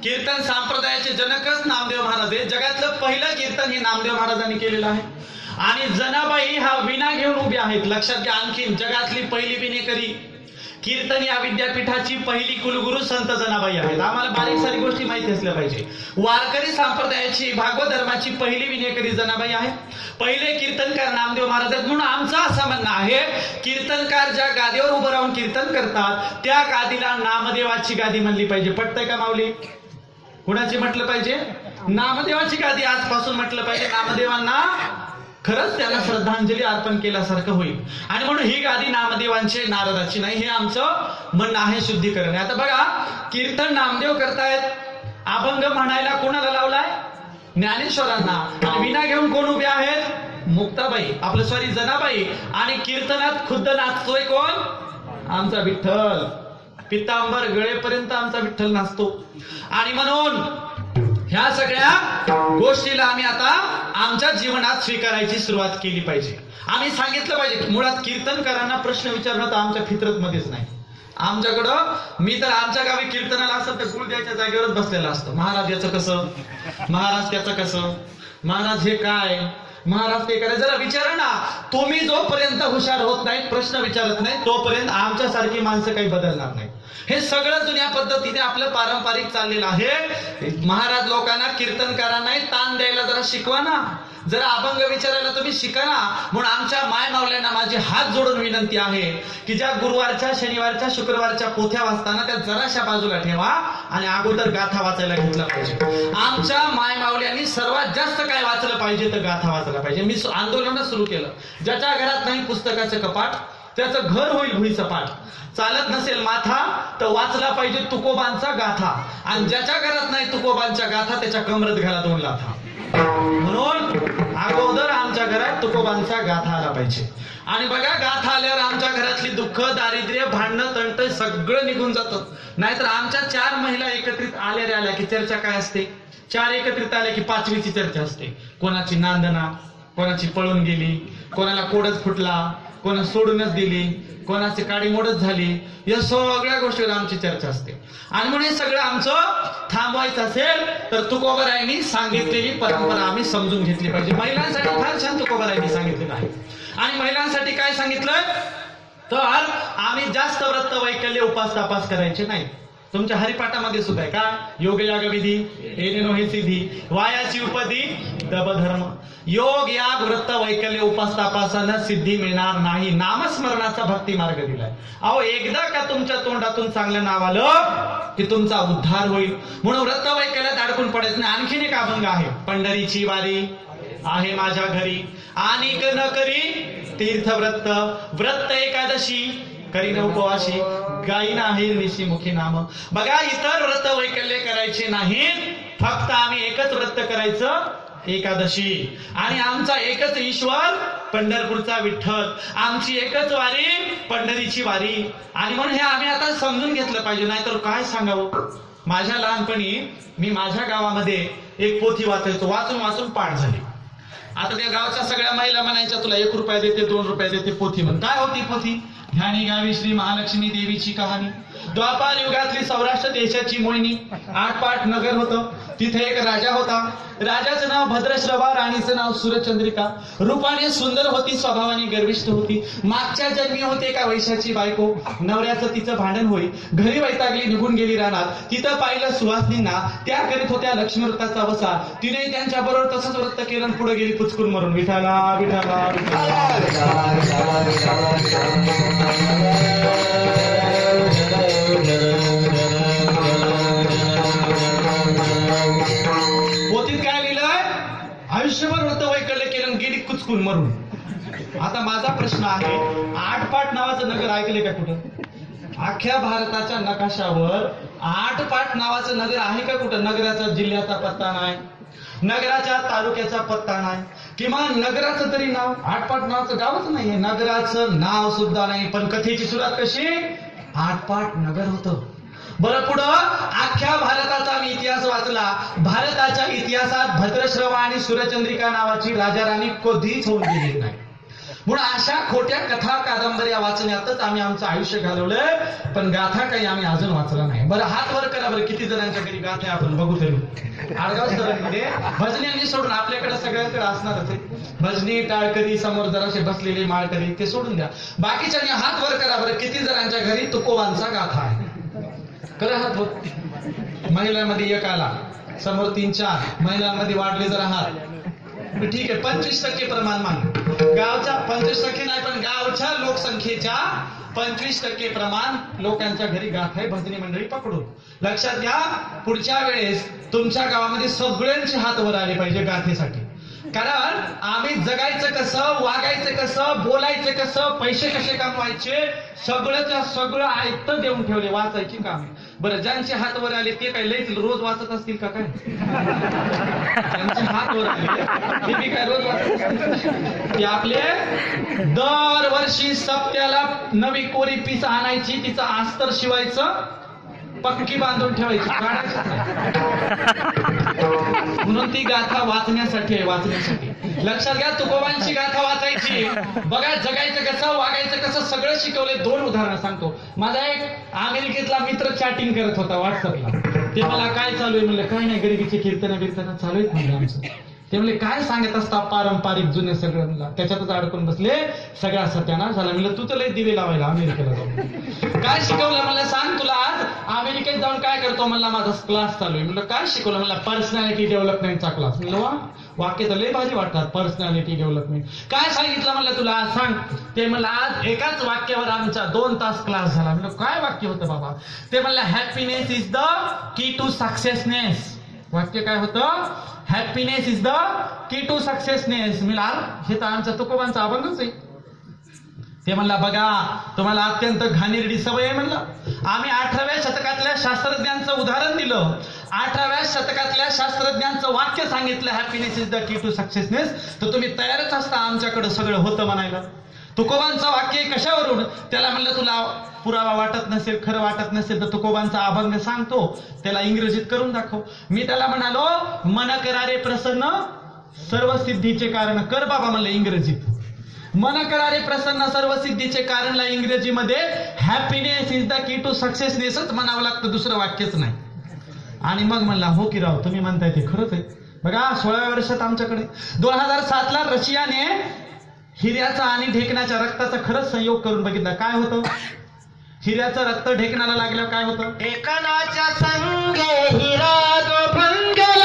कीर्तन संप्रदायाचे जनकच नामदेव महाराज आहे. जगातलं पहिलं कीर्तन हे नामदेव महाराजांनी केलेलं आहे. आणि जनाबाई हा विणा घेऊन उभे आहेत. लक्षात घ्या, आणखीन जगातली पहिली विणेकरी कीर्तन या विद्यापीठाची पहिली कुलगुरू संत जनाबाई आहेत. आम्हाला बारीक सारी गोष्टी माहिती असल्या पाहिजे. वारकरी संप्रदायाची भागवत धर्माची पहिली विणेकरी जनाबाई आहे. पहिले कीर्तनकार नामदेव महाराज आहेत. म्हणून आमचं असं म्हणणं आहे, कीर्तनकार ज्या गादीवर उभं राहून कीर्तन करतात त्या गादीला नामदेवाची गादी म्हणली पाहिजे. पटतंय का माऊली? कुणाची म्हटलं पाहिजे? नामदेवाची गादी आजपासून म्हटलं पाहिजे. नामदेवांना खरंच त्यांना श्रद्धांजली अर्पण केल्यासारखं होईल. आणि म्हणून ही गादी नामदेवांची नारदाची नाही, हे आमचं म्हणणं आहे, शुद्धीकरण आहे. आता बघा, कीर्तन नामदेव करतायत, अभंग म्हणायला कोणाला लावलाय? ज्ञानेश्वरांना. आणि विना घेऊन कोण उभे आहेत? मुक्ताबाई, आपलं सॉरी जनाबाई. आणि कीर्तनात खुद्द नाचतोय कोण? आमचा विठ्ठल. पितांबर गळेपर्यंत आमचा विठ्ठल नाचतो. आणि म्हणून ह्या सगळ्या गोष्टीला आम्ही आता आमच्या जीवनात स्वीकारायची सुरुवात केली पाहिजे. आम्ही सांगितलं पाहिजे की मुळात कीर्तनकारांना प्रश्न विचारणं तर आमच्या फितरत मध्येच नाही. आमच्याकडं मी तर आमच्या गावी कीर्तनाला असं तर गुळ द्यायच्या जागेवरच बसलेला असतो. महाराज याचं कसं, महाराज त्याचं कसं, महाराज हे काय, महाराज ते करायचं. जरा विचारा ना. तुम्ही जोपर्यंत हुशार होत नाही, प्रश्न विचारत नाही, तोपर्यंत आमच्यासारखी माणसं काही बदलणार नाही. हे सगळं जुन्या पद्धतीने आपलं पारंपरिक चाललेलं आहे. महाराज लोकांना, कीर्तनकारांना ताण द्यायला जरा शिकवा ना, जरा अभंग विचारायला तुम्ही शिका ना. म्हणून आमच्या माय मावल्यांना माझी हात जोडून विनंती आहे की ज्या गुरुवारच्या, शनिवारच्या, शुक्रवारच्या पोथ्या वाचताना त्या जराशा बाजूला ठेवा आणि अगोदर गाथा वाचायला घेतला पाहिजे. आमच्या माय मावल्यांनी सर्वात जास्त काय वाचलं पाहिजे तर गाथा वाचायला पाहिजे. मी आंदोलन सुरू केलं. ज्याच्या घरात नाही पुस्तकाचं कपाट त्याचं घर होईल भुईसपाट. चालत नसेल माथा तर वाचला पाहिजे तुकोबांचा गाथा. आणि ज्याच्या घरात नाही तुकोबांच्या गाथा त्याच्या कमरत घाला 2 लाथा. म्हणून अगोदर आमच्या घरात तुकोबांचा गाथा आला पाहिजे. आणि बघा, गाथा आल्यावर आमच्या घरातली दुःख, दारिद्र्य, भांडणं, तंट सगळं निघून जातं. नाहीतर आमच्या 4 महिला एकत्रित आल्या की चर्चा काय असते? 4 एकत्रित आल्या की 5वीची चर्चा असते. कोणाची नांदना, कोणाची पळून गेली, कोणाला कोडच फुटला, कोणा सोडूनच दिली, कोणाची काडी मोडच झाली, या सगळ्या गोष्टीवर आमची चर्चा असते. आणि म्हणून हे सगळं आमचं थांबवायचं असेल तर तुकोबारायांनी सांगितलेली परंपरा आम्ही समजून घेतली पाहिजे. महिलांसाठी फार छान तुकोबारायांनी सांगितलेलं आहे. आणि महिलांसाठी काय सांगितलंय तर आम्ही जास्त व्रत वैकल्य उपास तापास करायचे नाही. तुमच्या हरिपाठामध्ये सुद्धा आहे का? योग याग विधी एनेनो हे सिद्धी वायाची उपदी दबधर्म. योग याग व्रत वैकल्य उपास तापासानं सिद्धी मिळणार नाही. नामस्मरणाचा भक्ती मार्ग दिलाय. अहो, एकदा का तुमच्या तोंडातून चांगलं नाव आलं की तुमचा उद्धार होईल. म्हणून व्रत वैकल्यात अडकून पडायचं नाही. आणखीन एक अभंग आहे. पंढरीची वारी आहे माझ्या घरी, आणिक न करी तीर्थव्रत, व्रत एकादशी करीन उपवाशी, गायीन आहे निशिमुखी नाम. बघा, इतर व्रत वैकल्य करायचे नाहीत. फक्त आम्ही एकच व्रत करायचं, एकादशी. आणि आमचा एकच ईश्वर पंढरपूरचा विठ्ठल. आमची एकच वारी, पंढरीची वारी. आणि म्हणून हे आम्ही आता समजून घेतलं पाहिजे. नाहीतर काय सांगावं. माझ्या लहानपणी मी माझ्या गावामध्ये एक पोथी वाचायचो. वाचून वाचून पाठ झाली. आता त्या गावच्या सगळ्या महिला म्हणायच्या तुला 1 रुपया देते, 2 रुपये देते पोथी. म्हण काय होती पोथी? ध्यानी गावी श्री महालक्ष्मी देवीची कहाणी. द्वापार युगातली सौराष्ट्र देशाची मोहिनी. 8 पाट नगर होतं. तिथे एक राजा होता. राजाचं नाव भद्रश्रवा, राणीचं नाव सुरचंद्रिका. रूपाने सुंदर होती, स्वभावाने गर्विष्ठ होती. मागच्या जन्मी होते एका वैश्याची बायको. नवऱ्याचं तिचं भांडण होई. घरी वैतागली, निघून गेली रानात. तिथं पाहिलं सुहासनींना. त्या करीत होत्या लक्ष्मी व्रताचा वसा. तिने त्यांच्या बरोबर तसंच व्रत केलं, पुढे गेली पुचकून मरून. विठाला विठाला पोथीत काय लिहिलंय? आयुष्यभर व्रत वैकल्य केलं, गेली कुचकून मरून. आता माझा प्रश्न आहे, 8 पाट नावाचं नगर ऐकले का कुठं? अख्ख्या भारताच्या नकाशावर 8 पाट नावाचं नगर आहे का कुठं? नगराचा जिल्ह्याचा पत्ता नाही, नगराच्या तालुक्याचा पत्ता नाही, किमान नगराचं तरी नाव. 8 पाट नावाचं गावच नाहीये, नगराचं नाव सुद्धा नाही. पण कथेची सुरुवात कशी? 8 पाट नगर होतं. बरं, पुढं अख्ख्या भारताचा मी इतिहास वाचला. भारताच्या इतिहासात भद्रश्रवा आणि सुरचंद्रिका नावाची राजा राणी कधीच होऊन गेली नाही. म्हणून अशा खोट्या कथा कादंबऱ्या वाचण्यातच आम्ही आमचं आयुष्य घालवलंय. पण गाथा काही आम्ही अजून वाचला नाही. बरं, हात वर करा बरं, किती जणांच्या घरी गाथा आपण बघू तरी. आडगाव सरांमध्ये भजन्यांनी सोडून आपल्याकडे सगळ्यांकडे असणारच आहे. भजनी, टाळकरी, समोर जराशे बसलेले माळकरी, ते सोडून द्या. बाकीच्या हात वर करा बरं, किती जणांच्या घरी तुकोबांचा गाथा आहे. करा हात वर. महिलांमध्ये 1 आला, समोर 3-4, महिलांमध्ये वाढले जरा हात. ठीक आहे, 25% प्रमाण मान. गावच्या 25% नाही, पण गावच्या लोकसंख्येच्या 25% प्रमाण लोकांच्या घरी गाठ आहे भजनी मंडळी पकडून. लक्षात घ्या, पुढच्या वेळेस तुमच्या गावामध्ये सगळ्यांचे हात वर आले पाहिजे गाथेसाठी. कारण आम्ही जगायचं कसं, वागायचं कसं, बोलायचं कसं, पैसे कसे कमवायचे, सगळंच्या सगळं आयत्त देऊन ठेवले. वाचायची कामे. बरं, ज्यांचे हात वर आले ते काय लईच रोज वाचत असतील का काय? ज्यांचे हात वर आले ते बी काय रोज वाचत असतील? ते आपले दरवर्षी सप्त्याला नवी कोरी पीस आणायची, तिचं अस्तर शिवायचं, पक्की बांधून ठेवायची, काढायची. म्हणून ती गाथा वाचण्यासाठी आहे, वाचण्यासाठी. लक्षात घ्या, तुकोबांची गाथा वाचायची. बघा, जगायचं कसं, वागायचं कसं, सगळं शिकवले. 2 उदाहरणं सांगतो. माझा एक अमेरिकेतला मित्र चॅटिंग करत होता व्हॉट्सअपला. ते मला काय चालू आहे म्हणलं, काय नाही, गरिबीचे कीर्तन चालू आहेत म्हणलं आमचं. ते म्हणले काय सांगत असता पारंपरिक जुने सगळं. म्हणलं त्याच्यातच अडकून बसले, सगळा सत्यानाश झाला. म्हणलं तू तर लय दिवे लावायला अमेरिकेला जाऊन. काय शिकवलं म्हणलं सांग. तुला आज अमेरिकेत जाऊन काय करतो म्हणला, माझा क्लास चालू आहे. म्हणलं काय शिकवलं म्हणला, पर्सनॅलिटी डेव्हलपमेंटचा क्लास. म्हणलं वा, वाक्य तर लय भारी वाटतात, पर्सनॅलिटी डेव्हलपमेंट. काय सांगितलं म्हणलं तुला आज सांग. ते म्हणलं आज एकाच वाक्यावर आमचा 2 तास क्लास झाला. म्हणलं काय वाक्य होतं बाबा. ते म्हणलं happiness is the key to successness. वाक्य काय होतं, happiness is the key to successness. मी हे तर आमचा तुकोबांचा अभंगच आहे. ते म्हणला बघा, तुम्हाला अत्यंत घाणेरडी सवय आहे म्हणलं. आम्ही 18व्या शतकातल्या शास्त्रज्ञांचं उदाहरण दिलं, 18व्या शतकातल्या शास्त्रज्ञांचं वाक्य सांगितलं, happiness is the key to successness. तर तुम्ही तयारच असता आमच्याकडे सगळं होतं म्हणायला. तुकोबांचं वाक्य कशावरून. त्याला म्हणलं तुला पुरावा वाटत नसेल, खरं वाटत नसेल तर तुकोबांचा अभंग सांगतो, त्याला इंग्रजीत करून दाखव. मी त्याला म्हणालो, मन करारे प्रसन्न सर्व सिद्धीचे कारण. कर बाबा म्हणलं इंग्रजीत. मन करारे प्रसन्न सर्व सिद्धीचे कारणला इंग्रजीमध्ये happiness is the key to सक्सेसनेसच म्हणावं लागतं, दुसरं वाक्यच नाही. आणि मग म्हणला हो की राव, तुम्ही म्हणताय ते खरंच आहे. बघा 16व्या वर्षात आमच्याकडे 2007ला रशियाने हिऱ्याचा आणि ढेकणाच्या रक्ताचा खरंच संयोग करून बघितला. काय होतं, हिऱ्याचं रक्त ढेकणाला लागल्यावर काय होतं,
ढेकणाच्या संगे हिरा जो भंगला